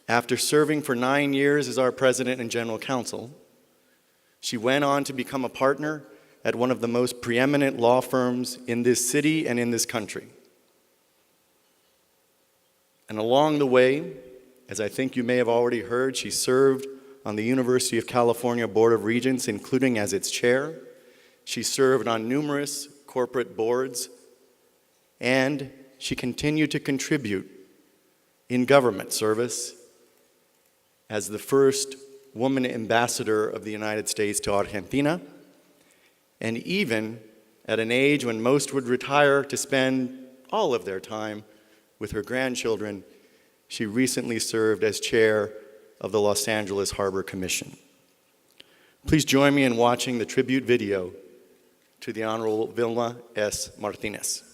After serving for 9 years as our president and general counsel, she went on to become a partner at one of the most preeminent law firms in this city and in this country. And along the way, as I think you may have already heard, she served on the University of California Board of Regents, including as its chair. She served on numerous corporate boards, and she continued to contribute in government service as the first woman ambassador of the United States to Argentina, and even at an age when most would retire to spend all of their time with her grandchildren, she recently served as chair of the Los Angeles Harbor Commission. Please join me in watching the tribute video to the Honorable Vilma S. Martinez.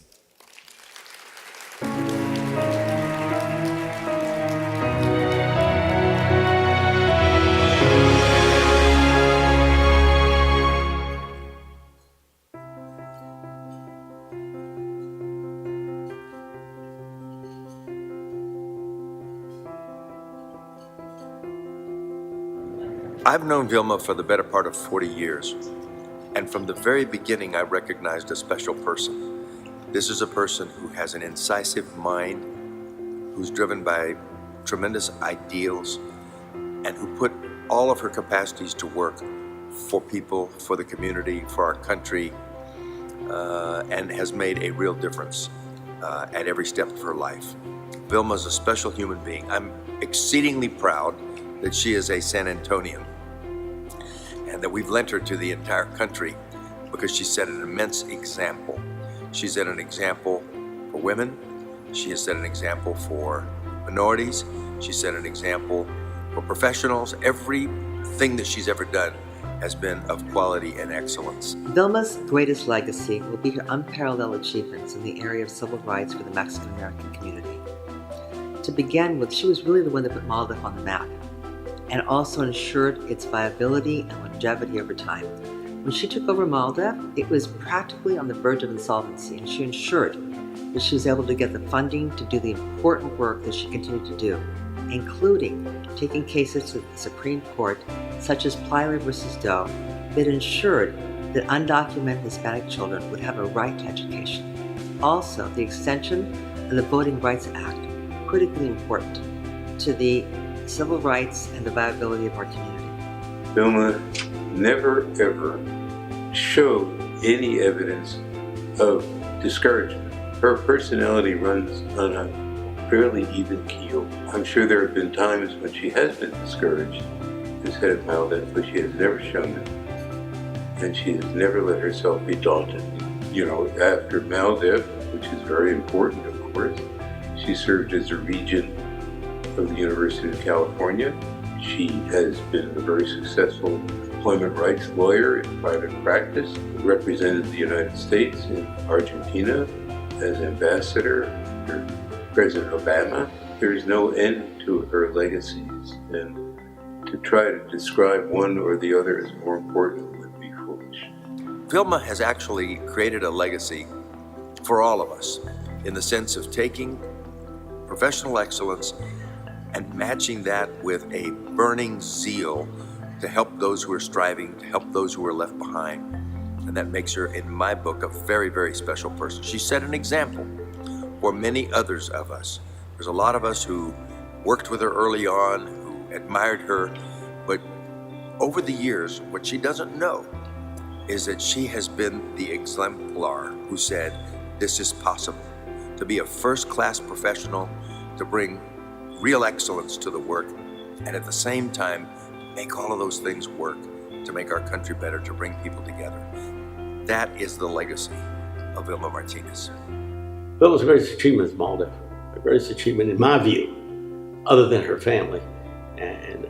I've known Vilma for the better part of 40 years, and from the very beginning I recognized a special person. This is a person who has an incisive mind, who's driven by tremendous ideals, and who put all of her capacities to work for people, for the community, for our country, and has made a real difference at every step of her life. Vilma's a special human being. I'm exceedingly proud that she is a San Antonian, and that we've lent her to the entire country because she set an immense example. She set an example for women. She has set an example for minorities. She set an example for professionals. Everything that she's ever done has been of quality and excellence. Vilma's greatest legacy will be her unparalleled achievements in the area of civil rights for the Mexican American community. To begin with, she was really the one that put MALDEF on the map, and also ensured its viability and longevity over time. When she took over MALDEF, it was practically on the verge of insolvency, and she ensured that she was able to get the funding to do the important work that she continued to do, including taking cases to the Supreme Court, such as Plyler versus Doe, that ensured that undocumented Hispanic children would have a right to education. Also, the extension of the Voting Rights Act, critically important to the civil rights and the viability of our community. Vilma never ever showed any evidence of discouragement. Her personality runs on a fairly even keel. I'm sure there have been times when she has been discouraged as head of MALDEF, but she has never shown it. And she has never let herself be daunted. You know, after MALDEF, which is very important, of course, she served as a regent of the University of California. She has been a very successful employment rights lawyer in private practice, represented the United States in Argentina as ambassador for President Obama. There is no end to her legacies, and to try to describe one or the other as more important would be foolish. Vilma has actually created a legacy for all of us in the sense of taking professional excellence and matching that with a burning zeal to help those who are striving, to help those who are left behind. And that makes her, in my book, a very, very special person. She set an example for many others of us. There's a lot of us who worked with her early on, who admired her, but over the years, what she doesn't know is that she has been the exemplar who said, this is possible. To be a first-class professional, to bring real excellence to the work, and at the same time make all of those things work to make our country better, to bring people together. That is the legacy of Vilma Martinez. Vilma's greatest achievement is MALDEF. Her greatest achievement, in my view, other than her family, and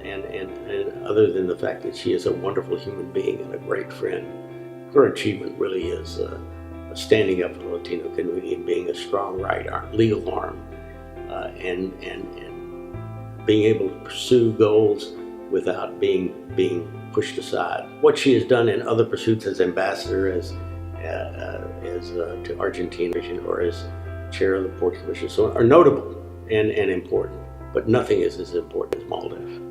other than the fact that she is a wonderful human being and a great friend, her achievement really is standing up for the Latino community and being a strong right arm, legal arm, and being able to pursue goals without being pushed aside. What she has done in other pursuits as ambassador, as to Argentina, or as chair of the Port Commission, so are notable and important, but nothing is as important as MALDEF.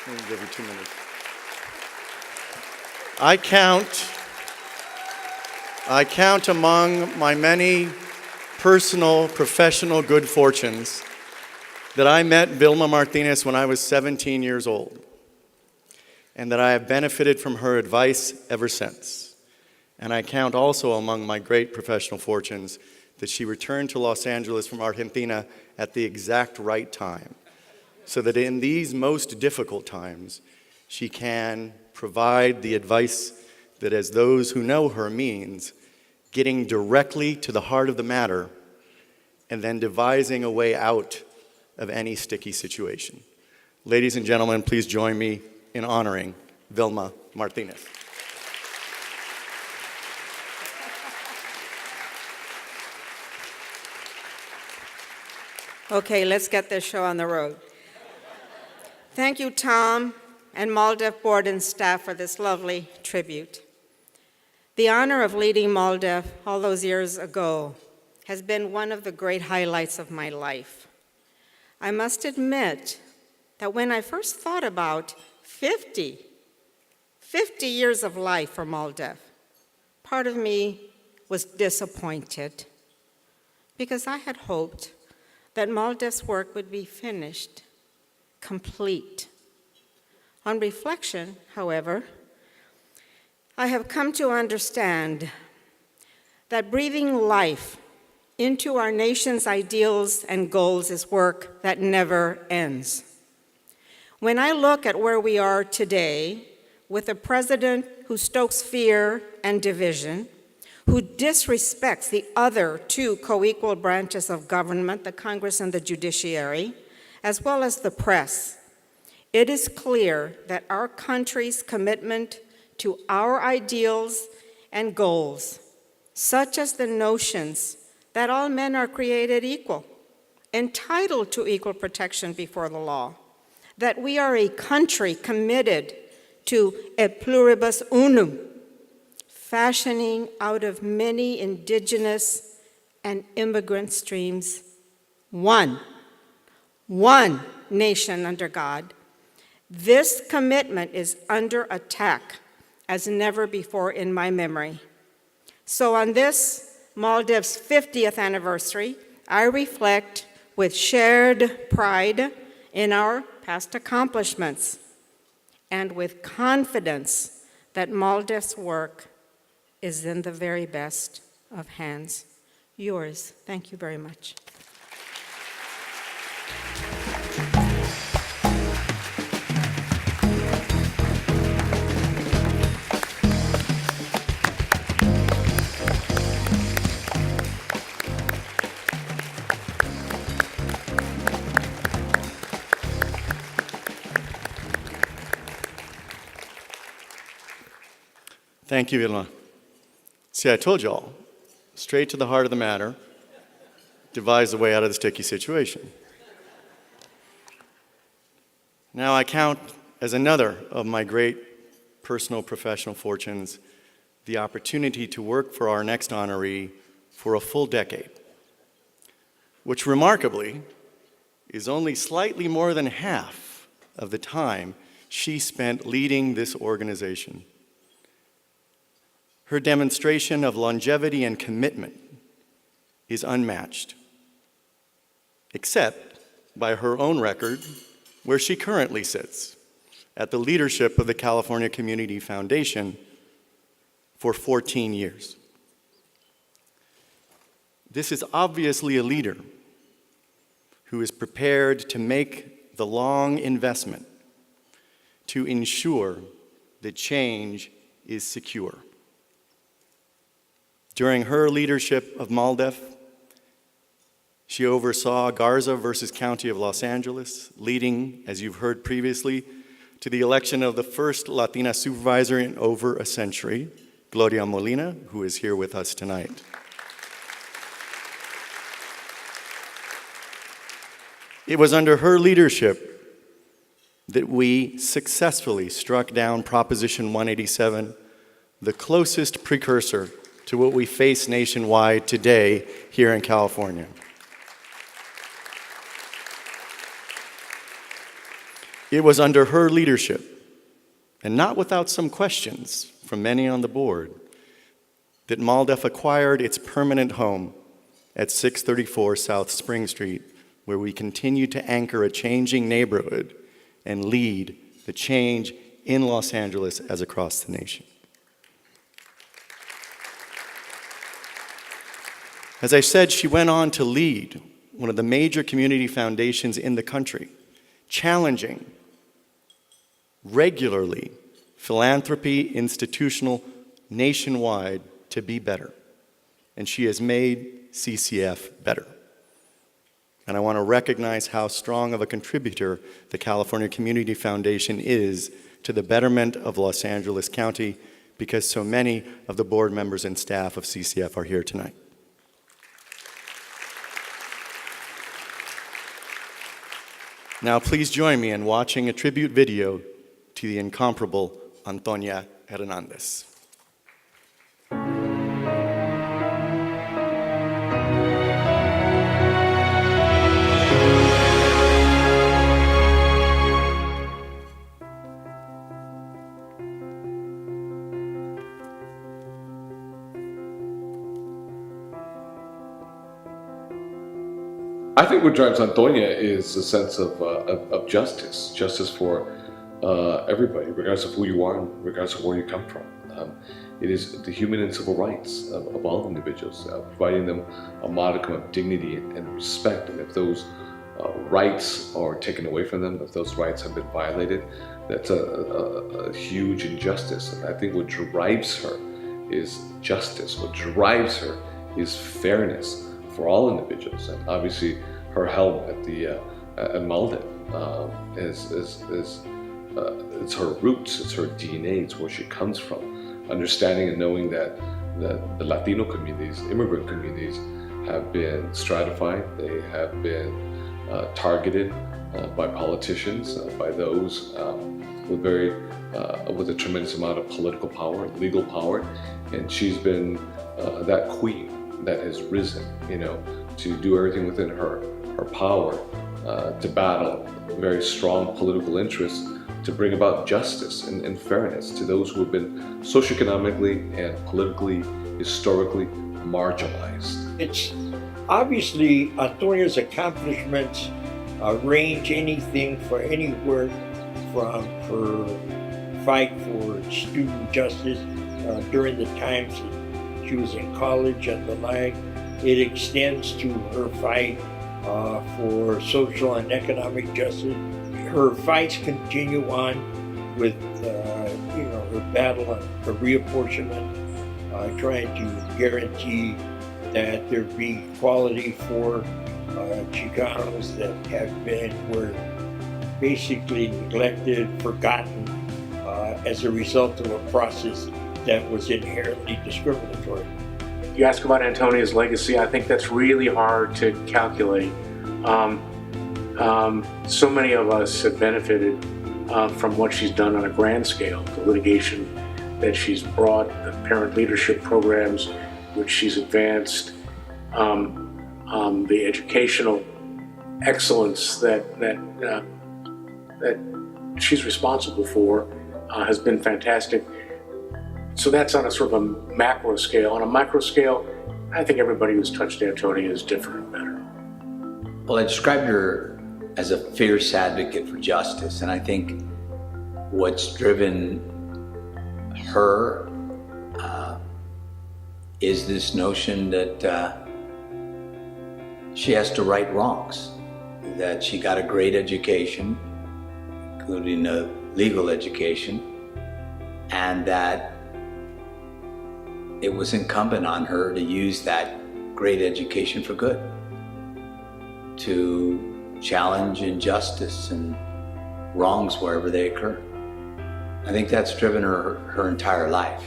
Let me give you 2 minutes. I count among my many personal, professional good fortunes that I met Vilma Martinez when I was 17 years old, and that I have benefited from her advice ever since. And I count also among my great professional fortunes that she returned to Los Angeles from Argentina at the exact right time, so that in these most difficult times, she can provide the advice that, as those who know her, means getting directly to the heart of the matter and then devising a way out of any sticky situation. Ladies and gentlemen, please join me in honoring Vilma Martinez. Okay, let's get this show on the road. Thank you, Tom and MALDEF board and staff, for this lovely tribute. The honor of leading MALDEF all those years ago has been one of the great highlights of my life. I must admit that when I first thought about 50 years of life for MALDEF, part of me was disappointed because I had hoped that MALDEF's work would be finished, complete. On reflection, however, I have come to understand that breathing life into our nation's ideals and goals is work that never ends. When I look at where we are today, with a president who stokes fear and division, who disrespects the other two co-equal branches of government, the Congress and the judiciary, as well as the press, it is clear that our country's commitment to our ideals and goals, such as the notions that all men are created equal, entitled to equal protection before the law, that we are a country committed to a pluribus unum, fashioning out of many indigenous and immigrant streams one nation under God. This commitment is under attack as never before in my memory. So on this MALDEF's 50th anniversary, I reflect with shared pride in our past accomplishments and with confidence that MALDEF's work is in the very best of hands. Yours. Thank you very much. Thank you, Vilma. See, I told y'all, straight to the heart of the matter, devise a way out of the sticky situation. Now I count as another of my great personal professional fortunes the opportunity to work for our next honoree for a full decade, which remarkably is only slightly more than half of the time she spent leading this organization. Her demonstration of longevity and commitment is unmatched. except by her own record, where she currently sits, at the leadership of the California Community Foundation for 14 years. This is obviously a leader who is prepared to make the long investment to ensure that change is secure. During her leadership of MALDEF, she oversaw Garza versus County of Los Angeles, leading, as you've heard previously, to the election of the first Latina supervisor in over a century, Gloria Molina, who is here with us tonight. It was under her leadership that we successfully struck down Proposition 187, the closest precursor to what we face nationwide today here in California. It was under her leadership, and not without some questions from many on the board, that MALDEF acquired its permanent home at 634 South Spring Street, where we continue to anchor a changing neighborhood and lead the change in Los Angeles as across the nation. As I said, she went on to lead one of the major community foundations in the country, challenging regularly philanthropy institutional nationwide to be better. And she has made CCF better. And I want to recognize how strong of a contributor the California Community Foundation is to the betterment of Los Angeles County, because so many of the board members and staff of CCF are here tonight. Now please join me in watching a tribute video to the incomparable Antonia Hernandez. I think what drives Antonia is a sense of justice, justice for everybody, regardless of who you are and regardless of where you come from. It is the human and civil rights of all individuals, providing them a modicum of dignity and respect. And if those rights are taken away from them, if those rights have been violated, that's a huge injustice. And I think what drives her is justice. What drives her is fairness for all individuals. And obviously her help at MALDEF it's her roots, it's her DNA, it's where she comes from. Understanding and knowing that the Latino communities, immigrant communities, have been stratified, they have been targeted by politicians, by those with a tremendous amount of political power, legal power, and she's been that queen that has risen, to do everything within her power to battle very strong political interests to bring about justice and fairness to those who have been socioeconomically and politically, historically marginalized. It's obviously Antonia's accomplishments range anything for anywhere from her fight for student justice during the times that she was in college and the like. It extends to her fight for social and economic justice. Her fights continue on with her battle on the reapportionment, trying to guarantee that there be equality for Chicanos that have been were basically neglected, forgotten as a result of a process that was inherently discriminatory. You ask about Antonia's legacy, I think that's really hard to calculate. So many of us have benefited from what she's done on a grand scale, the litigation that she's brought, the parent leadership programs which she's advanced, the educational excellence that she's responsible for has been fantastic. So that's on a sort of a macro scale. On a micro scale, I think everybody who's touched Antonia is different and better. Well, I described her as a fierce advocate for justice, and I think what's driven her is this notion that she has to right wrongs, that she got a great education, including a legal education, and that it was incumbent on her to use that great education for good, to challenge injustice and wrongs wherever they occur. I think that's driven her entire life.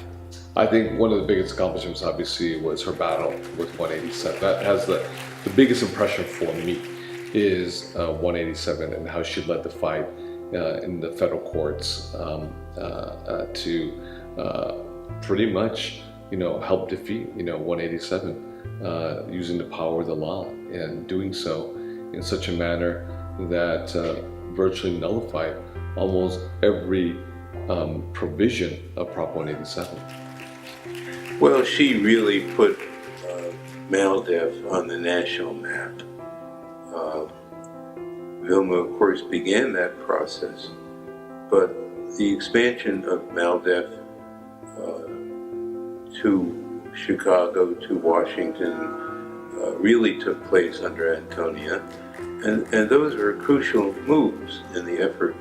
I think one of the biggest accomplishments, obviously, was her battle with 187. That has the biggest impression for me is 187 and how she led the fight in the federal courts to pretty much, help defeat, 187 using the power of the law and doing so in such a manner that virtually nullified almost every provision of Prop 187. Well, she really put MALDEF on the national map. Vilma, of course, began that process, but the expansion of MALDEF to Chicago, to Washington, really took place under Antonia, and those were crucial moves in the effort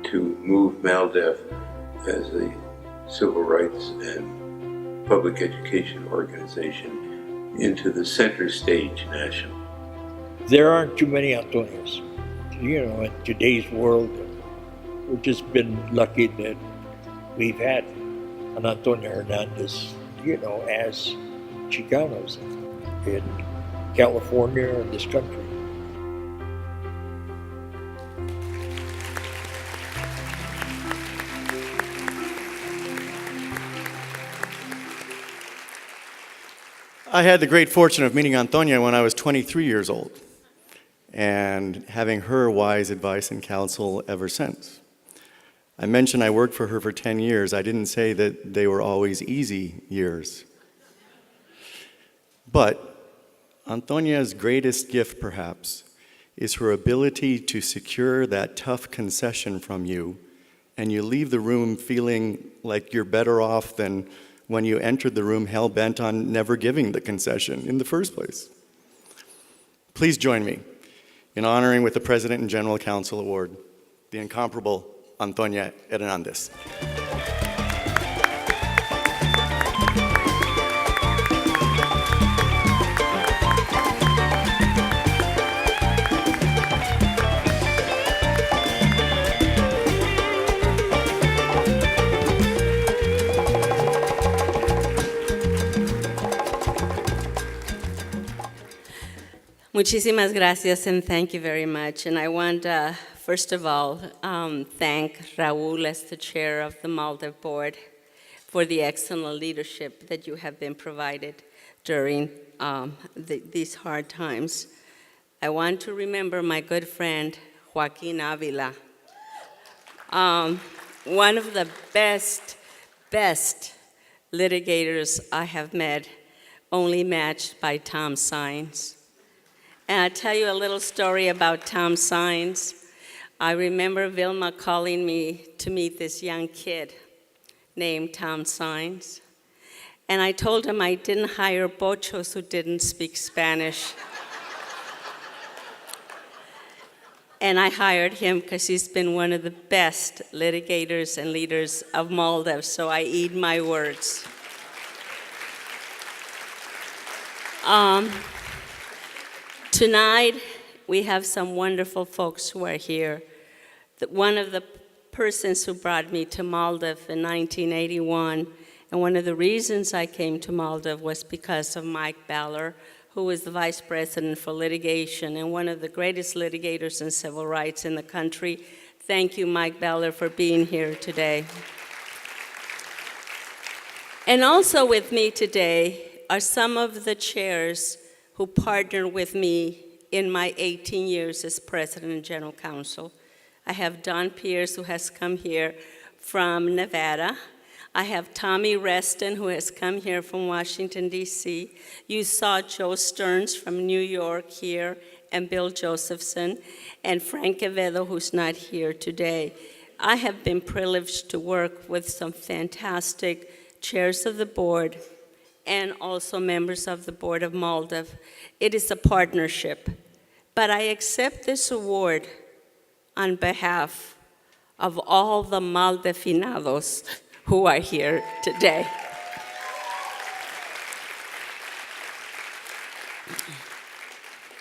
to move MALDEF as a civil rights and public education organization into the center stage national. There aren't too many Antonias. In today's world, we've just been lucky that we've had an Antonia Hernandez, as Chicanos in California and this country. I had the great fortune of meeting Antonia when I was 23 years old and having her wise advice and counsel ever since. I mentioned I worked for her for 10 years. I didn't say that they were always easy years. But Antonia's greatest gift, perhaps, is her ability to secure that tough concession from you, and you leave the room feeling like you're better off than when you entered the room hell-bent on never giving the concession in the first place. Please join me in honoring with the President and General Counsel Award the incomparable Antonia Hernandez. Muchísimas gracias and thank you very much. And I want, first of all, thank Raul as the chair of the MALDEF board for the excellent leadership that you have been provided during these hard times. I want to remember my good friend, Joaquin Avila, one of the best litigators I have met, only matched by Tom Sines. And I'll tell you a little story about Tom Sines. I remember Vilma calling me to meet this young kid named Tom Sines. And I told him I didn't hire pochos who didn't speak Spanish. And I hired him because he's been one of the best litigators and leaders of MALDEF, so I eat my words. Tonight, we have some wonderful folks who are here. One of the persons who brought me to MALDEF in 1981, and one of the reasons I came to MALDEF was because of Mike Baller, who was the vice president for litigation and one of the greatest litigators in civil rights in the country. Thank you, Mike Baller, for being here today. And also with me today are some of the chairs who partnered with me in my 18 years as President and General Counsel. I have Don Pierce, who has come here from Nevada. I have Tommy Reston, who has come here from Washington, D.C. You saw Joe Stearns from New York here, and Bill Josephson, and Frank Quevedo, who's not here today. I have been privileged to work with some fantastic chairs of the board and also members of the board of MALDEF. It is a partnership, but I accept this award on behalf of all the Maldefinados who are here today.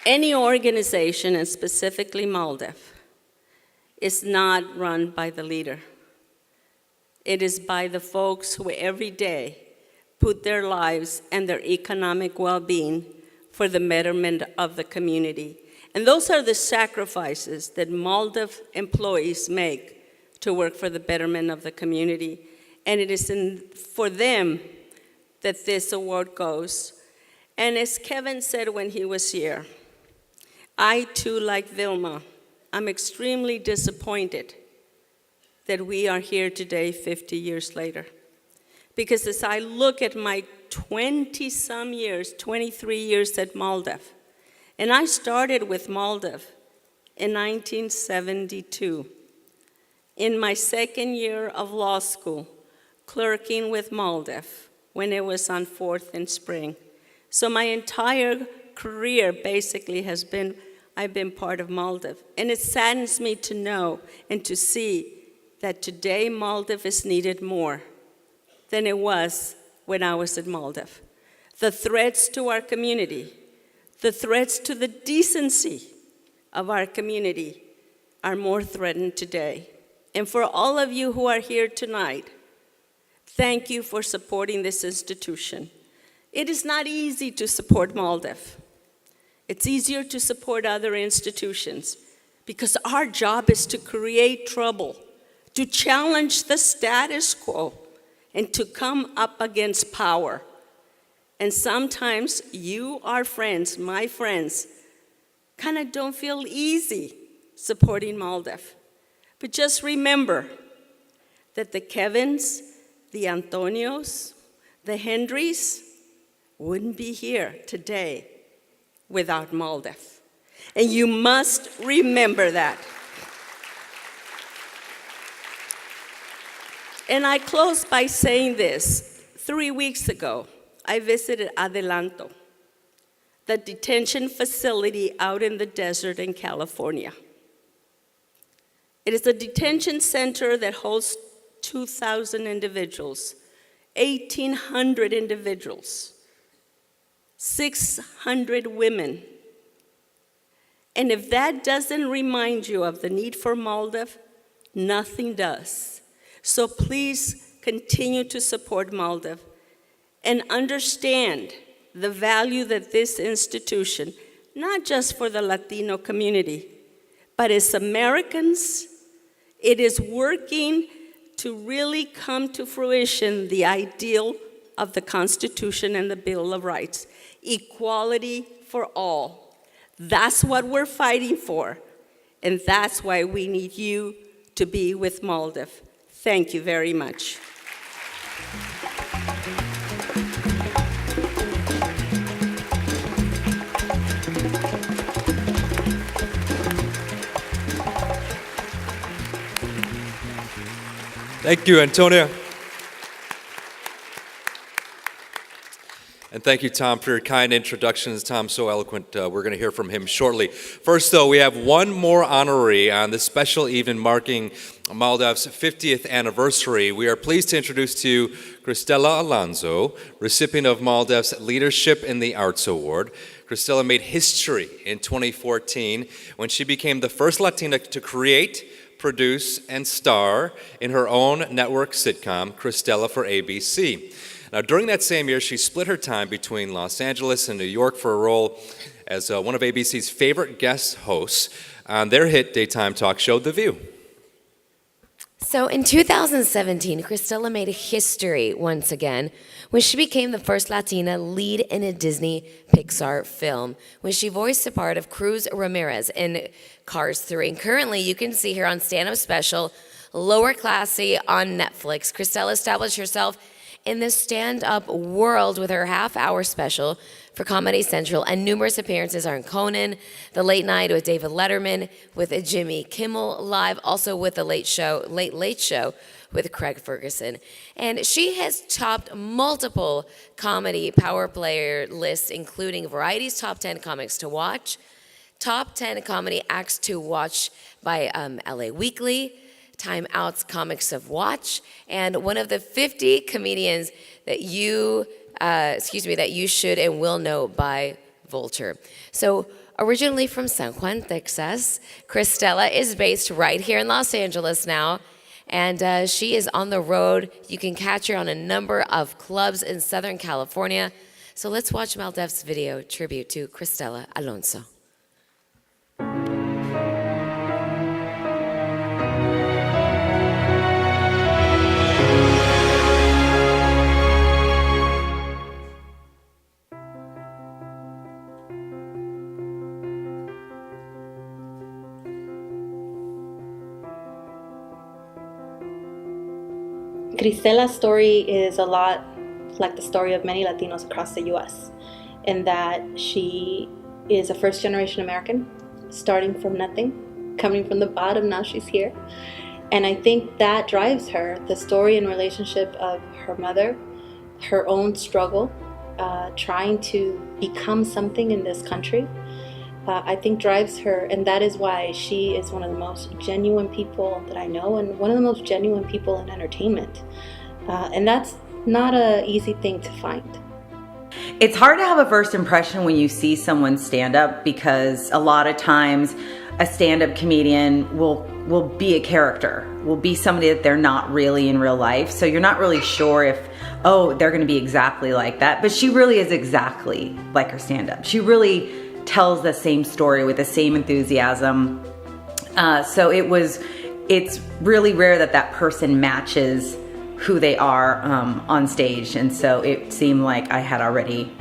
Any organization, and specifically MALDEF, is not run by the leader. It is by the folks who every day put their lives and their economic well-being for the betterment of the community. And those are the sacrifices that MALDEF employees make to work for the betterment of the community. And it is for them that this award goes. And as Kevin said when he was here, I too, like Vilma, I'm extremely disappointed that we are here today 50 years later. Because as I look at my 20-some years, 23 years at MALDEF, and I started with MALDEF in 1972. In my second year of law school, clerking with MALDEF when it was on 4th and Spring. So my entire career basically has been, I've been part of MALDEF. And it saddens me to know and to see that today MALDEF is needed more than it was when I was at MALDEF. The threats to our community, the threats to the decency of our community are more threatened today. And for all of you who are here tonight, thank you for supporting this institution. It is not easy to support MALDEF. It's easier to support other institutions because our job is to create trouble, to challenge the status quo, and to come up against power. And sometimes you, our friends, my friends, kind of don't feel easy supporting MALDEF. But just remember that the Kevins, the Antonios, the Hendrys wouldn't be here today without MALDEF. And you must remember that. And I close by saying this. 3 weeks ago, I visited Adelanto, the detention facility out in the desert in California. It is a detention center that holds 2,000 individuals, 1,800 individuals, 600 women. And if that doesn't remind you of the need for MALDEF, nothing does. So please continue to support MALDEF and understand the value that this institution, not just for the Latino community, but as Americans, it is working to really come to fruition the ideal of the Constitution and the Bill of Rights, equality for all. That's what we're fighting for, and that's why we need you to be with MALDEF. Thank you very much. Thank you, Antonia. And thank you, Tom, for your kind introductions. Tom's so eloquent. We're going to hear from him shortly. First, though, we have one more honoree on this special evening marking MALDEF's 50th anniversary. We are pleased to introduce to you Cristela Alonzo, recipient of MALDEF's Leadership in the Arts Award. Cristela made history in 2014 when she became the first Latina to create, produce, and star in her own network sitcom, Cristela for ABC. Now, during that same year, she split her time between Los Angeles and New York for a role as one of ABC's favorite guest hosts on their hit daytime talk show, The View. So in 2017, Cristela made history once again when she became the first Latina lead in a Disney Pixar film, when she voiced the part of Cruz Ramirez in Cars 3. And currently, you can see her on stand-up special, Lower Classy on Netflix. Cristela established herself in the stand-up world with her half-hour special for Comedy Central, and numerous appearances on Conan, The Late Night with David Letterman, with Jimmy Kimmel Live, also with The Late Late Show with Craig Ferguson. And she has topped multiple comedy power player lists, including Variety's Top 10 Comics to Watch, Top 10 Comedy Acts to Watch by LA Weekly, Time Out's Comics of Watch, and one of the 50 comedians that you should and will know by Vulture. So originally from San Juan, Texas, Cristela is based right here in Los Angeles now, and she is on the road. You can catch her on a number of clubs in Southern California. So let's watch MALDEF's video tribute to Cristela Alonzo. Cristela's story is a lot like the story of many Latinos across the U.S. in that she is a first-generation American, starting from nothing, coming from the bottom, now she's here. And I think that drives her, the story and relationship of her mother, her own struggle, trying to become something in this country, I think drives her, and that is why she is one of the most genuine people that I know, and one of the most genuine people in entertainment. And that's not an easy thing to find. It's hard to have a first impression when you see someone stand up, because a lot of times a stand-up comedian will be a character, will be somebody that they're not really in real life. So you're not really sure if, oh, they're going to be exactly like that. But she really is exactly like her stand-up. She really tells the same story with the same enthusiasm. So it's really rare that that person matches who they are on stage. And so it seemed like I had already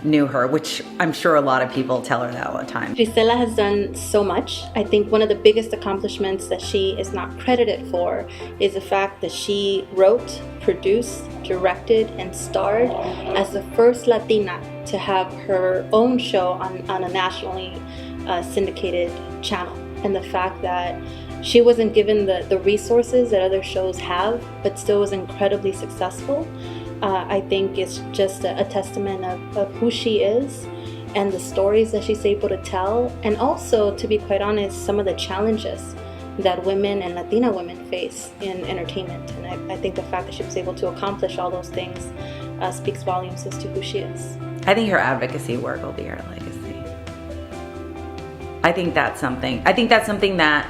knew her, which I'm sure a lot of people tell her that all the time. Cristela has done so much. I think one of the biggest accomplishments that she is not credited for is the fact that she wrote, produced, directed, and starred as the first Latina to have her own show on a nationally syndicated channel. And the fact that she wasn't given the resources that other shows have, but still was incredibly successful, I think is just a testament of who she is and the stories that she's able to tell, and also, to be quite honest, some of the challenges that women and Latina women face in entertainment. And I think the fact that she was able to accomplish all those things speaks volumes as to who she is. I think her advocacy work will be her legacy. I think that's something that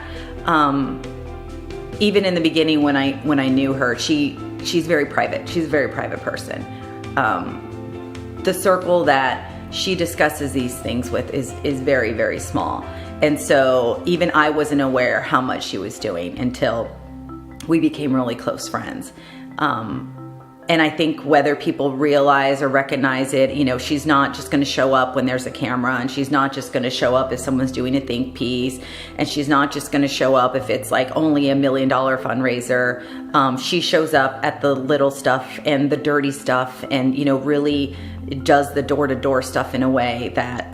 even in the beginning when I knew her, she's very private. She's a very private person. The circle that she discusses these things with is very, very small. And so even I wasn't aware how much she was doing until we became really close friends. And I think whether people realize or recognize it, you know, she's not just going to show up when there's a camera, and she's not just going to show up if someone's doing a think piece, and she's not just going to show up if it's like only $1 million fundraiser. She shows up at the little stuff and the dirty stuff, and, you know, really does the door-to-door stuff in a way that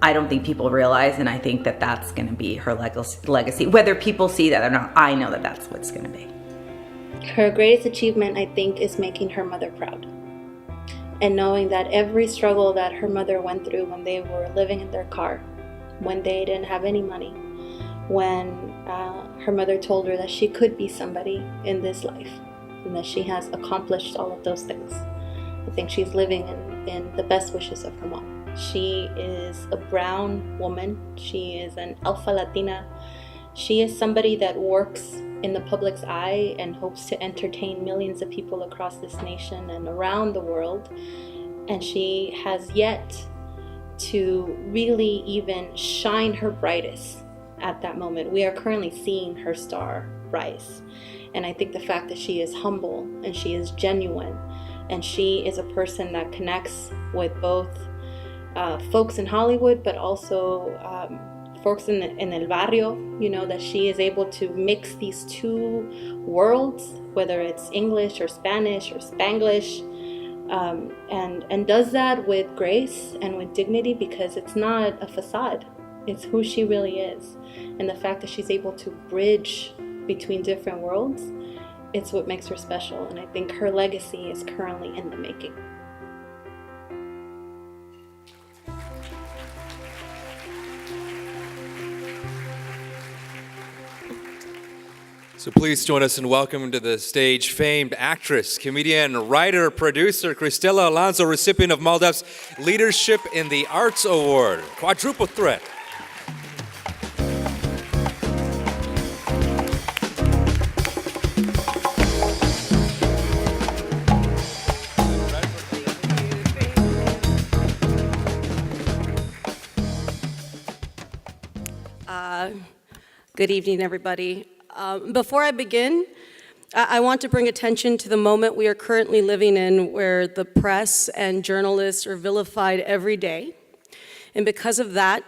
I don't think people realize, and I think that that's going to be her legacy. Whether people see that or not, I know that that's what's going to be. Her greatest achievement, I think, is making her mother proud. And knowing that every struggle that her mother went through when they were living in their car, when they didn't have any money, when her mother told her that she could be somebody in this life, and that she has accomplished all of those things. I think she's living in the best wishes of her mom. She is a brown woman. She is an alpha Latina. She is somebody that works in the public's eye and hopes to entertain millions of people across this nation and around the world. And she has yet to really even shine her brightest at that moment. We are currently seeing her star rise. And I think the fact that she is humble and she is genuine and she is a person that connects with both folks in Hollywood, but also folks in el barrio, you know, that she is able to mix these two worlds, whether it's English or Spanish or Spanglish, and does that with grace and with dignity, because it's not a facade. It's who she really is. And the fact that she's able to bridge between different worlds, it's what makes her special. And I think her legacy is currently in the making. So please join us in welcoming to the stage famed actress, comedian, writer, producer, Cristela Alonzo, recipient of MALDEF's Leadership in the Arts Award. Quadruple threat. Good evening, everybody. Before I begin, I want to bring attention to the moment we are currently living in, where the press and journalists are vilified every day. And because of that,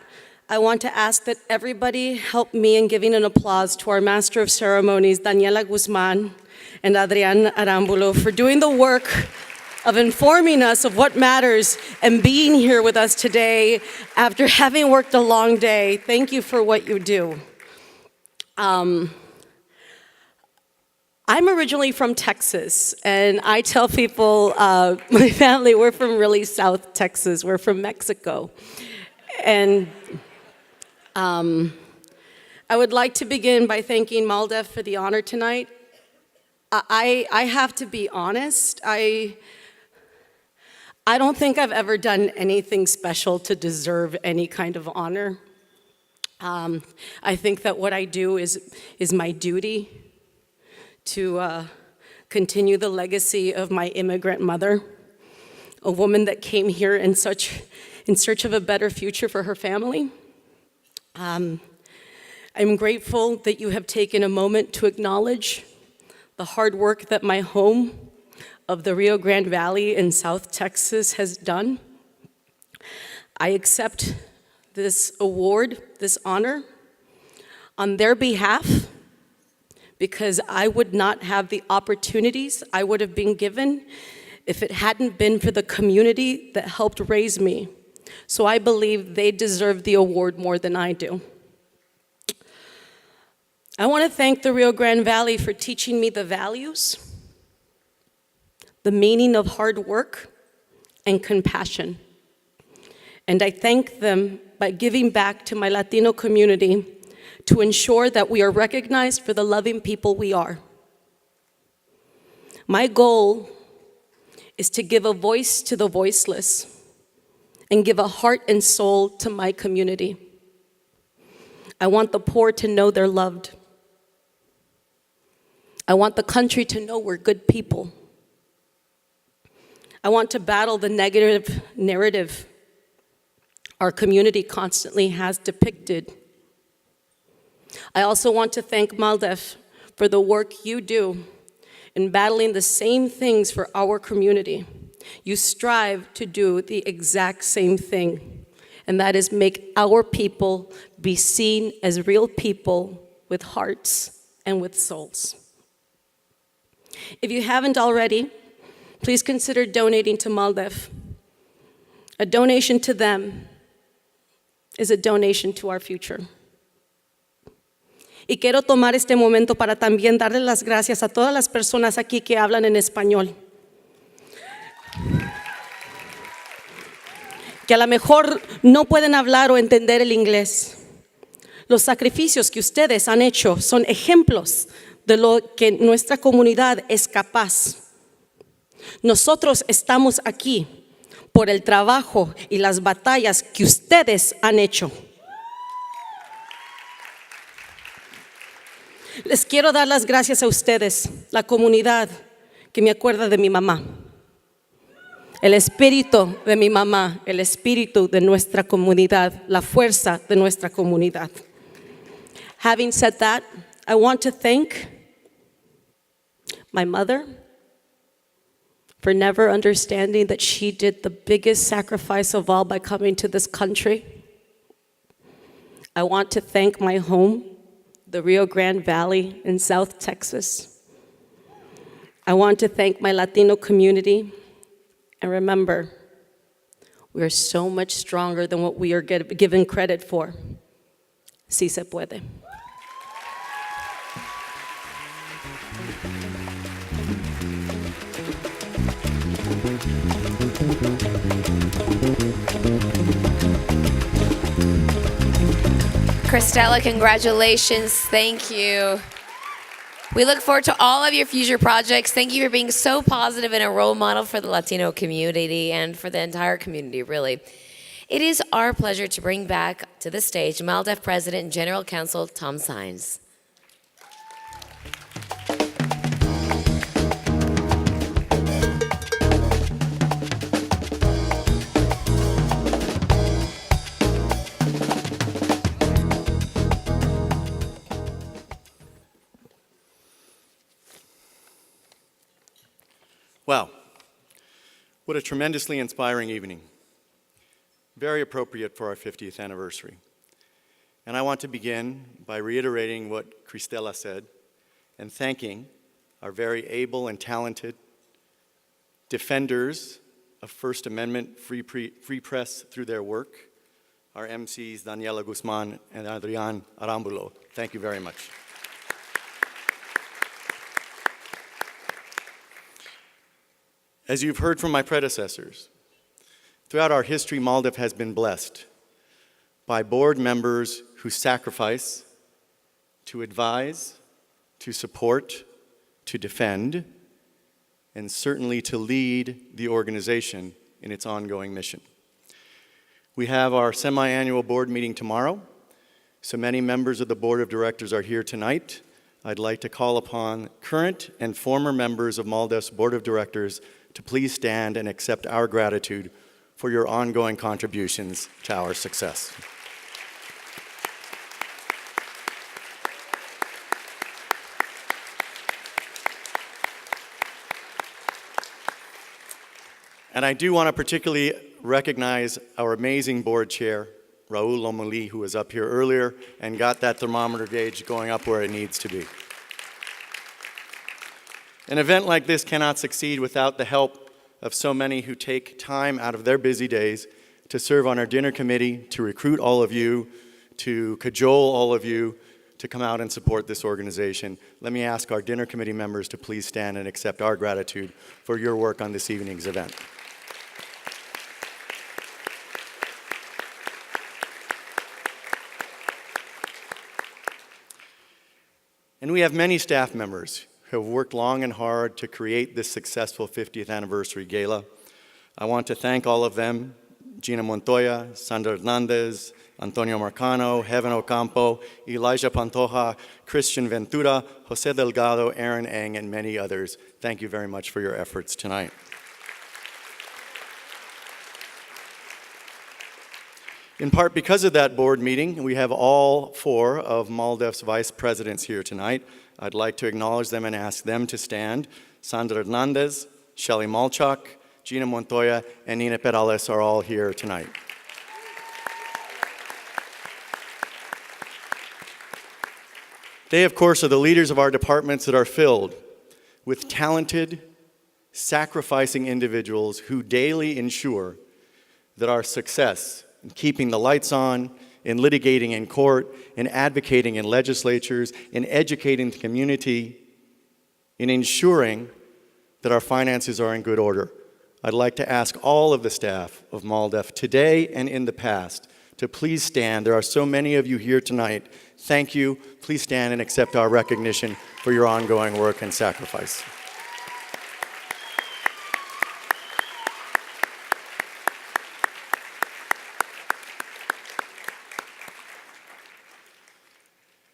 I want to ask that everybody help me in giving an applause to our Master of Ceremonies, Daniela Guzman and Adrian Arambulo, for doing the work of informing us of what matters and being here with us today after having worked a long day. Thank you for what you do. I'm originally from Texas, and I tell people, my family, we're from really South Texas. We're from Mexico. And I would like to begin by thanking MALDEF for the honor tonight. I have to be honest, I don't think I've ever done anything special to deserve any kind of honor. I think that what I do is my duty to continue the legacy of my immigrant mother, a woman that came here in search of a better future for her family. I'm grateful that you have taken a moment to acknowledge the hard work that my home of the Rio Grande Valley in South Texas has done. I accept this award, this honor, on their behalf, because I would not have the opportunities I would have been given if it hadn't been for the community that helped raise me. So I believe they deserve the award more than I do. I want to thank the Rio Grande Valley for teaching me the values, the meaning of hard work, and compassion. And I thank them by giving back to my Latino community to ensure that we are recognized for the loving people we are. My goal is to give a voice to the voiceless and give a heart and soul to my community. I want the poor to know they're loved. I want the country to know we're good people. I want to battle the negative narrative our community constantly has depicted. I also want to thank MALDEF for the work you do in battling the same things for our community. You strive to do the exact same thing, and that is make our people be seen as real people with hearts and with souls. If you haven't already, please consider donating to MALDEF. A donation to them is a donation to our future. Y quiero tomar este momento para también darle las gracias a todas las personas aquí que hablan en español. Que a lo mejor no pueden hablar o entender el inglés. Los sacrificios que ustedes han hecho son ejemplos de lo que nuestra comunidad es capaz. Nosotros estamos aquí por el trabajo y las batallas que ustedes han hecho. Les quiero dar las gracias a ustedes, la comunidad que me acuerda de mi mamá. El espíritu de mi mamá, el espíritu de nuestra comunidad, la fuerza de nuestra comunidad. Having said that, I want to thank my mother for never understanding that she did the biggest sacrifice of all by coming to this country. I want to thank my home, the Rio Grande Valley in South Texas. I want to thank my Latino community. And remember, we are so much stronger than what we are given credit for. Sí se puede. Cristela, congratulations. Thank you. We look forward to all of your future projects. Thank you for being so positive and a role model for the Latino community and for the entire community, really. It is our pleasure to bring back to the stage MALDEF President and General Counsel Tom Saenz. Wow, what a tremendously inspiring evening. Very appropriate for our 50th anniversary. And I want to begin by reiterating what Cristela said and thanking our very able and talented defenders of First Amendment free press through their work, our MCs Daniela Guzman and Adrian Arambulo. Thank you very much. As you've heard from my predecessors, throughout our history, MALDEF has been blessed by board members who sacrifice to advise, to support, to defend, and certainly to lead the organization in its ongoing mission. We have our semi-annual board meeting tomorrow, so many members of the board of directors are here tonight. I'd like to call upon current and former members of MALDEF's board of directors to please stand and accept our gratitude for your ongoing contributions to our success. And I do want to particularly recognize our amazing board chair, Raul Lomeli, who was up here earlier and got that thermometer gauge going up where it needs to be. An event like this cannot succeed without the help of so many who take time out of their busy days to serve on our dinner committee, to recruit all of you, to cajole all of you to come out and support this organization. Let me ask our dinner committee members to please stand and accept our gratitude for your work on this evening's event. And we have many staff members who have worked long and hard to create this successful 50th anniversary gala. I want to thank all of them, Gina Montoya, Sandra Hernandez, Antonio Marcano, Heaven Ocampo, Elijah Pantoja, Christian Ventura, Jose Delgado, Aaron Eng, and many others. Thank you very much for your efforts tonight. In part because of that board meeting, we have all four of MALDEF's vice presidents here tonight. I'd like to acknowledge them and ask them to stand. Sandra Hernandez, Shelly Malchuk, Gina Montoya, and Nina Perales are all here tonight. They, of course, are the leaders of our departments that are filled with talented, sacrificing individuals who daily ensure that our success in keeping the lights on, in litigating in court, in advocating in legislatures, in educating the community, in ensuring that our finances are in good order. I'd like to ask all of the staff of MALDEF today and in the past to please stand. There are so many of you here tonight. Thank you. Please stand and accept our recognition for your ongoing work and sacrifice.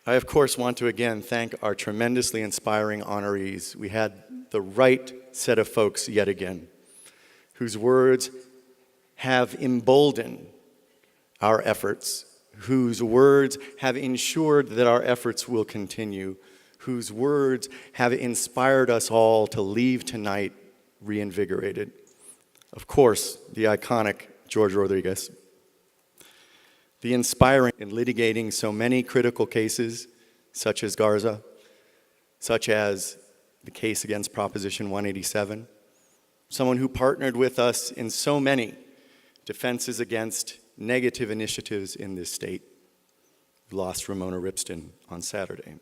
I, of course, want to again thank our tremendously inspiring honorees. We had the right set of folks yet again, whose words have emboldened our efforts, whose words have ensured that our efforts will continue, whose words have inspired us all to leave tonight reinvigorated. Of course, the iconic George Rodriguez. the inspiring in litigating so many critical cases, such as Garza, such as the case against Proposition 187, someone who partnered with us in so many defenses against negative initiatives in this state. We lost Ramona Ripston on Saturday.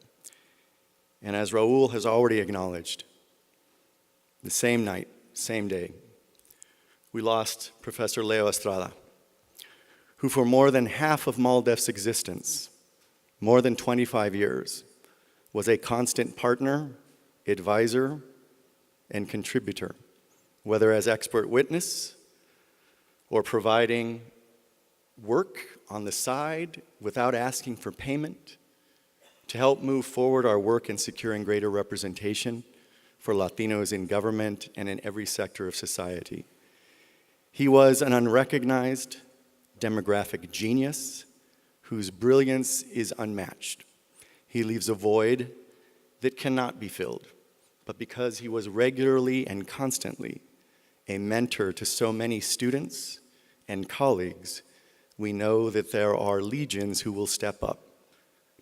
And as Raul has already acknowledged, the same night, same day, we lost Professor Leo Estrada, who for more than half of MALDEF's existence, more than 25 years, was a constant partner, advisor, and contributor, whether as expert witness or providing work on the side without asking for payment to help move forward our work in securing greater representation for Latinos in government and in every sector of society. He was an unrecognized demographic genius whose brilliance is unmatched. He leaves a void that cannot be filled, but because he was regularly and constantly a mentor to so many students and colleagues, we know that there are legions who will step up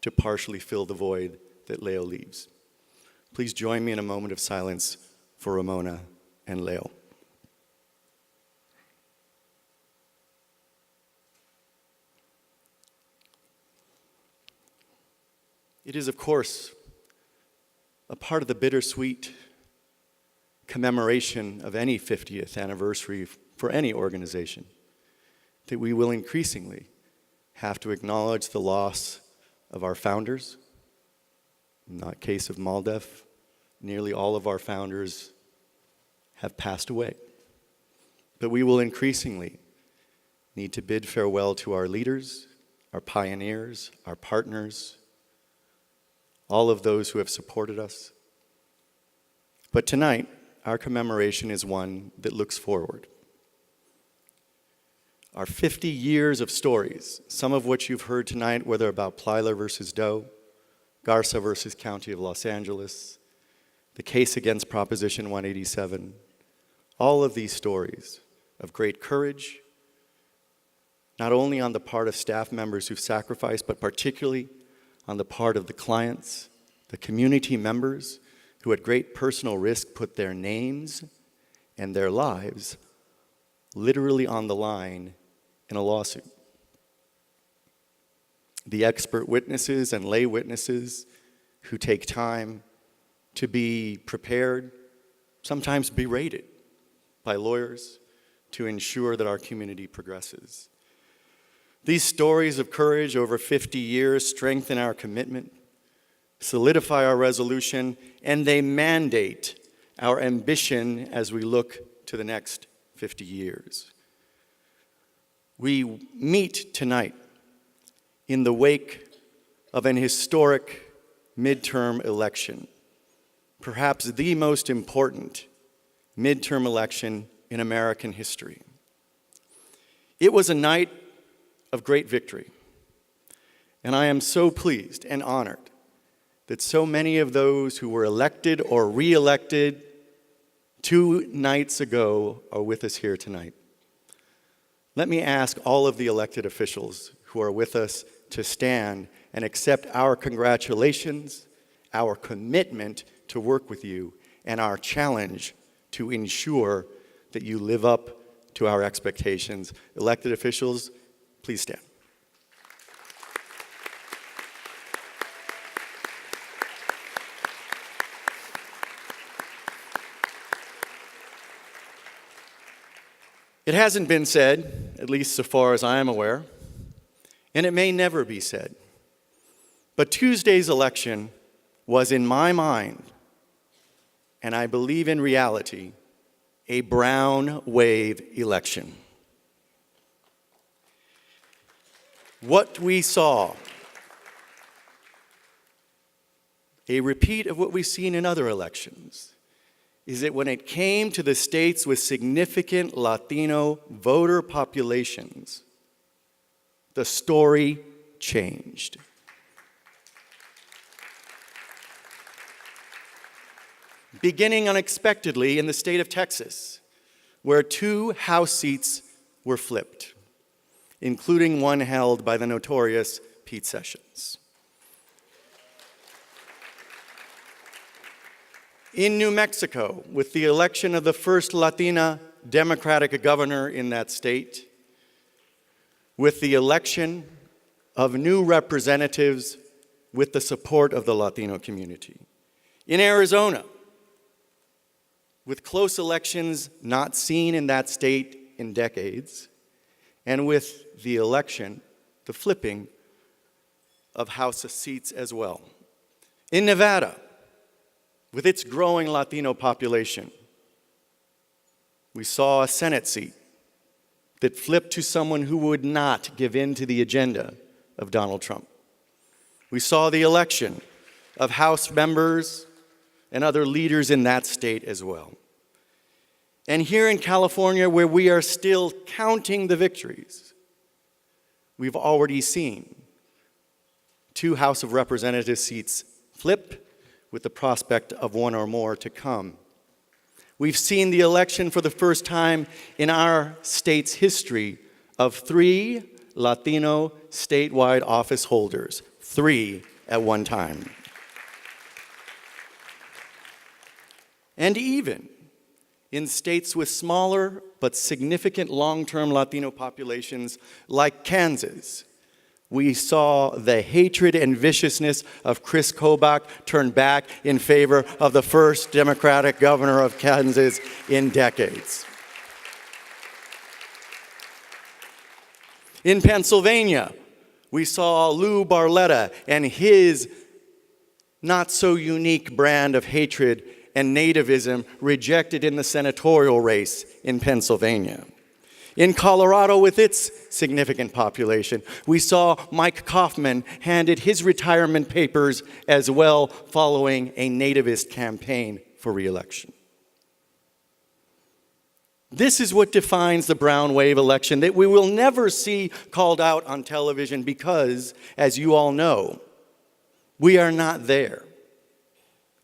to partially fill the void that Leo leaves. Please join me in a moment of silence for Ramona and Leo. It is, of course, a part of the bittersweet commemoration of any 50th anniversary for any organization that we will increasingly have to acknowledge the loss of our founders. In the case of MALDEF, nearly all of our founders have passed away. But we will increasingly need to bid farewell to our leaders, our pioneers, our partners, all of those who have supported us. But tonight, our commemoration is one that looks forward. Our 50 years of stories, some of which you've heard tonight, whether about Plyler versus Doe, Garza versus County of Los Angeles, the case against Proposition 187, all of these stories of great courage, not only on the part of staff members who've sacrificed, but particularly on the part of the clients, the community members who at great personal risk put their names and their lives literally on the line in a lawsuit. The expert witnesses and lay witnesses who take time to be prepared, sometimes berated by lawyers to ensure that our community progresses. These stories of courage over 50 years strengthen our commitment, solidify our resolution, and they mandate our ambition as we look to the next 50 years. We meet tonight in the wake of an historic midterm election, perhaps the most important midterm election in American history. It was a night of great victory, and I am so pleased and honored that so many of those who were elected or re-elected 2 nights ago are with us here tonight. Let me ask all of the elected officials who are with us to stand and accept our congratulations, our commitment to work with you, and our challenge to ensure that you live up to our expectations. Elected officials, please stand. It hasn't been said, at least so far as I am aware, and it may never be said, but Tuesday's election was, in my mind, and I believe in reality, a brown wave election. What we saw, a repeat of what we've seen in other elections, is that when it came to the states with significant Latino voter populations, the story changed. Beginning unexpectedly in the state of Texas, where 2 House seats were flipped. including one held by the notorious Pete Sessions. In New Mexico, with the election of the first Latina Democratic governor in that state, with the election of new representatives with the support of the Latino community. In Arizona, with close elections not seen in that state in decades, and with the election, the flipping of House seats as well. In Nevada, with its growing Latino population, we saw a Senate seat that flipped to someone who would not give in to the agenda of Donald Trump. We saw the election of House members and other leaders in that state as well. And here in California, where we are still counting the victories, we've already seen 2 House of Representatives seats flip, with the prospect of 1 or more to come. We've seen the election for the first time in our state's history of 3 Latino statewide office holders, 3 at one time. And even in states with smaller but significant long-term Latino populations like Kansas, we saw the hatred and viciousness of Chris Kobach turn back in favor of the first Democratic governor of Kansas in decades. In Pennsylvania, we saw Lou Barletta and his not-so-unique brand of hatred and nativism rejected in the senatorial race in Pennsylvania. In Colorado, with its significant population, we saw Mike Kaufman handed his retirement papers as well following a nativist campaign for re-election. This is what defines the brown wave election that we will never see called out on television because, as you all know, we are not there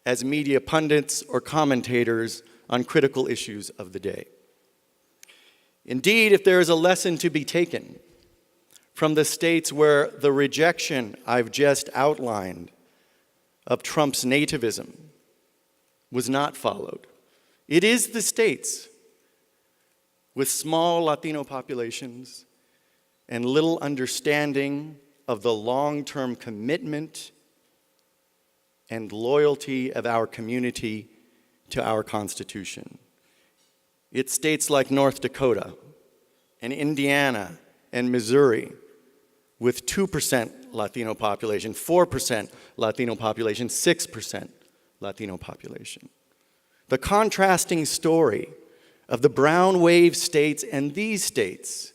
as media pundits or commentators on critical issues of the day. Indeed, if there is a lesson to be taken from the states where the rejection I've just outlined of Trump's nativism was not followed, it is the states with small Latino populations and little understanding of the long-term commitment and loyalty of our community to our Constitution. It's states like North Dakota and Indiana and Missouri with 2% Latino population, 4% Latino population, 6% Latino population. The contrasting story of the brown wave states and these states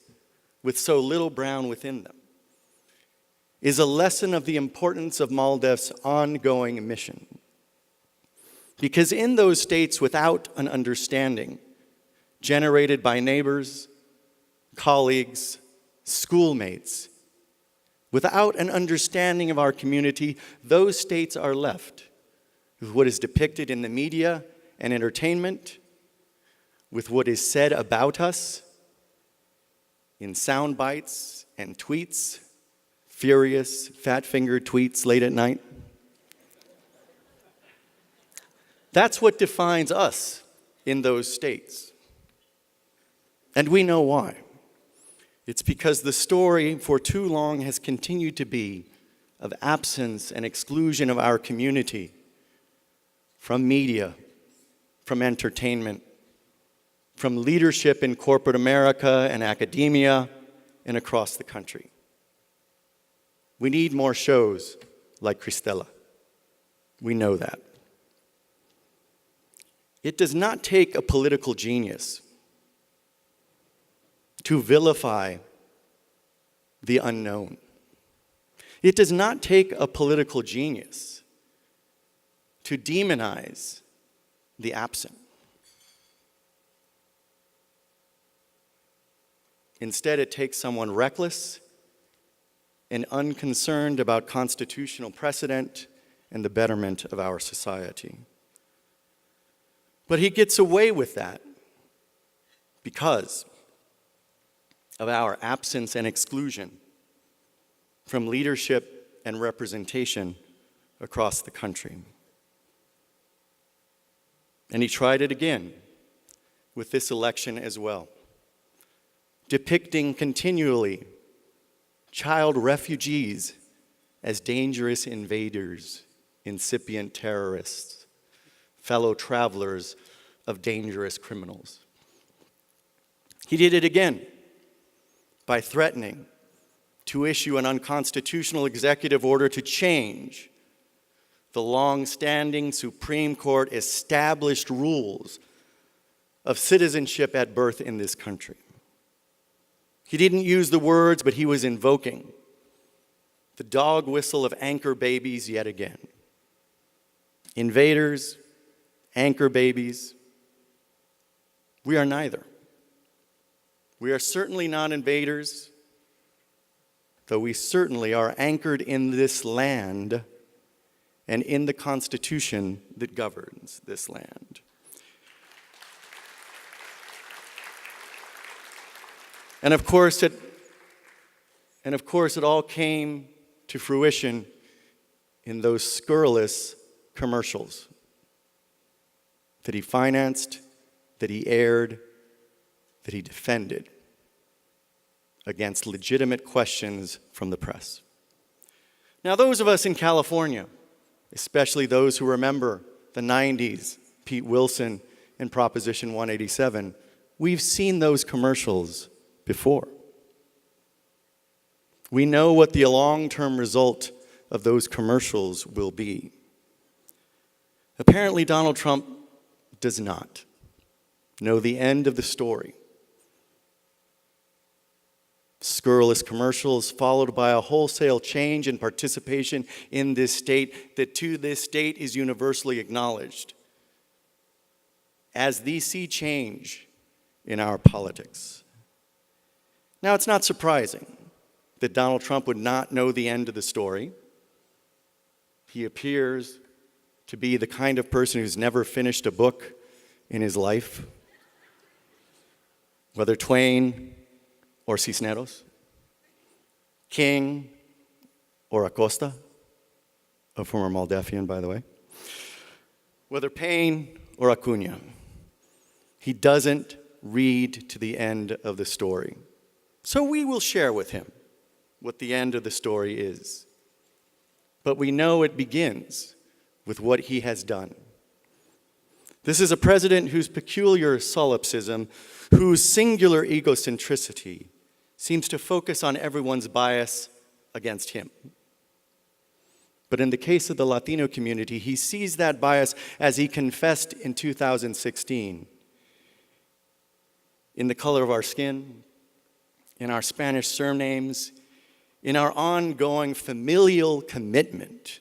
with so little brown within them is a lesson of the importance of MALDEF's ongoing mission. Because in those states without an understanding generated by neighbors, colleagues, schoolmates, without an understanding of our community, those states are left with what is depicted in the media and entertainment, with what is said about us in sound bites and tweets, furious, fat-fingered tweets late at night. That's what defines us in those states. And we know why. It's because the story for too long has continued to be of absence and exclusion of our community from media, from entertainment, from leadership in corporate America and academia and across the country. We need more shows like Cristela. We know that. It does not take a political genius to vilify the unknown. It does not take a political genius to demonize the absent. Instead, it takes someone reckless and unconcerned about constitutional precedent and the betterment of our society. But he gets away with that because of our absence and exclusion from leadership and representation across the country. And he tried it again with this election as well, depicting continually child refugees as dangerous invaders, incipient terrorists, fellow travelers of dangerous criminals. He did it again by threatening to issue an unconstitutional executive order to change the long-standing Supreme Court established rules of citizenship at birth in this country. He didn't use the words, but he was invoking the dog whistle of anchor babies yet again. Invaders, anchor babies, we are neither. We are certainly not invaders, though we certainly are anchored in this land and in the Constitution that governs this land. And of course, it all came to fruition in those scurrilous commercials that he financed, that he aired, that he defended against legitimate questions from the press. Now, those of us in California, especially those who remember the 90s, Pete Wilson and Proposition 187, we've seen those commercials before. We know what the long-term result of those commercials will be. Apparently, Donald Trump does not know the end of the story. Scurrilous commercials followed by a wholesale change in participation in this state that to this date is universally acknowledged as the sea change in our politics. Now, it's not surprising that Donald Trump would not know the end of the story. He appears to be the kind of person who's never finished a book in his life, whether Twain or Cisneros, King or Acosta, a former Maldefian, by the way, whether Payne or Acuna. He doesn't read to the end of the story. So we will share with him what the end of the story is. But we know it begins with what he has done. This is a president whose peculiar solipsism, whose singular egocentricity, seems to focus on everyone's bias against him. But in the case of the Latino community, he sees that bias as he confessed in 2016. In the color of our skin, in our Spanish surnames, in our ongoing familial commitment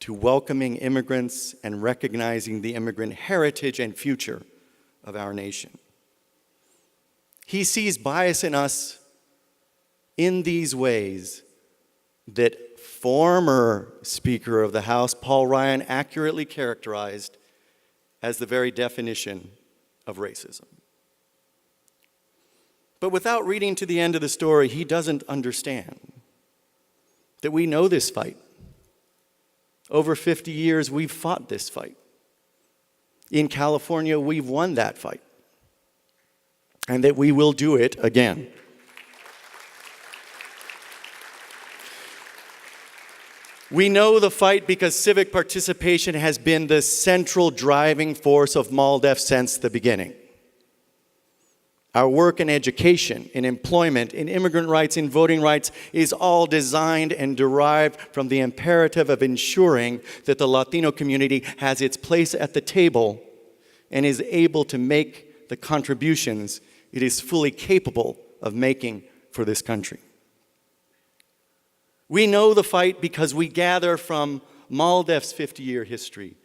to welcoming immigrants and recognizing the immigrant heritage and future of our nation. He sees bias in us in these ways that former Speaker of the House, Paul Ryan, accurately characterized as the very definition of racism. But without reading to the end of the story, he doesn't understand that we know this fight. Over 50 years, we've fought this fight. In California, we've won that fight. And that we will do it again. We know the fight because civic participation has been the central driving force of MALDEF since the beginning. Our work in education, in employment, in immigrant rights, in voting rights is all designed and derived from the imperative of ensuring that the Latino community has its place at the table and is able to make the contributions it is fully capable of making for this country. We know the fight because we gather from MALDEF's 50-year history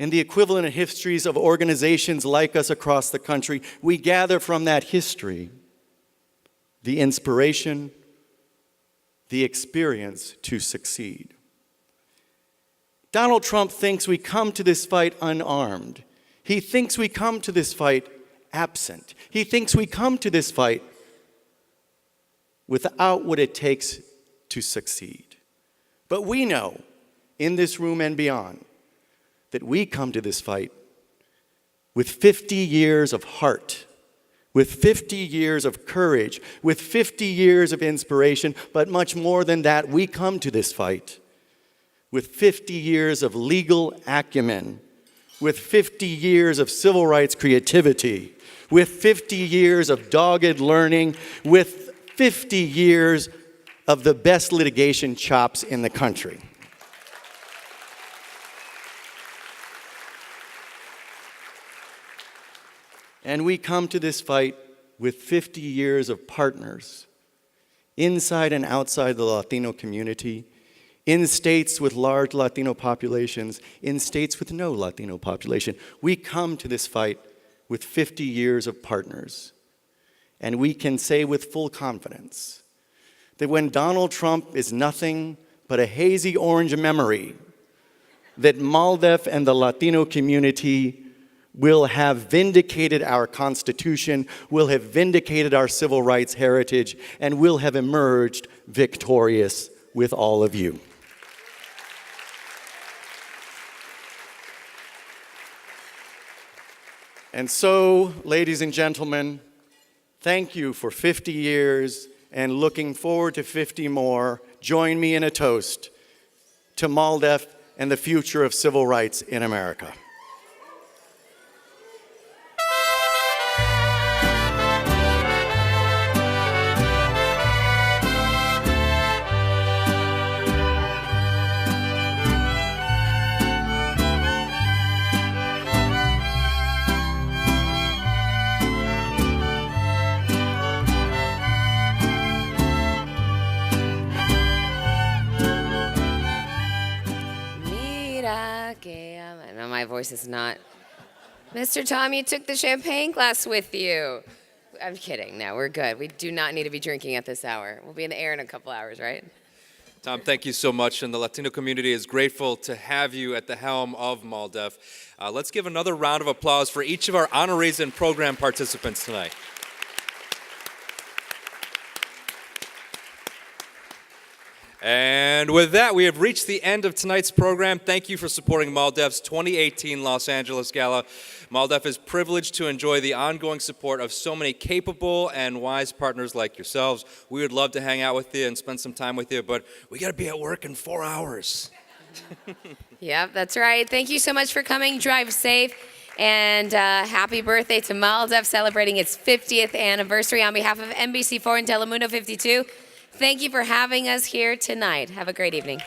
and the equivalent histories of organizations like us across the country. We gather from that history the inspiration, the experience to succeed. Donald Trump thinks we come to this fight unarmed. He thinks we come to this fight absent. He thinks we come to this fight without what it takes to succeed. But we know, in this room and beyond, that we come to this fight with 50 years of heart, with 50 years of courage, with 50 years of inspiration, but much more than that, we come to this fight with 50 years of legal acumen, with 50 years of civil rights creativity, with 50 years of dogged learning, with 50 years of the best litigation chops in the country. And we come to this fight with 50 years of partners, inside and outside the Latino community, in states with large Latino populations, in states with no Latino population. We come to this fight with 50 years of partners. And we can say with full confidence that when Donald Trump is nothing but a hazy orange memory, that MALDEF and the Latino community will have vindicated our Constitution, will have vindicated our civil rights heritage, and will have emerged victorious with all of you. And so, ladies and gentlemen, thank you for 50 years and looking forward to 50 more. Join me in a toast to MALDEF and the future of civil rights in America. No, my voice is not. Mr. Tom, you took the champagne glass with you. I'm kidding. No, we're good. We do not need to be drinking at this hour. We'll be in the air in a couple hours, right? Tom, thank you so much, and the Latino community is grateful to have you at the helm of MALDEF. Let's give another round of applause for each of our honorees and program participants tonight. And with that, we have reached the end of tonight's program. Thank you for supporting MALDEF's 2018 Los Angeles Gala. MALDEF is privileged to enjoy the ongoing support of so many capable and wise partners like yourselves. We would love to hang out with you and spend some time with you, but we got to be at work in 4 hours. Yep, that's right. Thank you so much for coming. Drive safe. And happy birthday to MALDEF, celebrating its 50th anniversary on behalf of NBC4 and Telemundo 52. Thank you for having us here tonight. Have a great evening.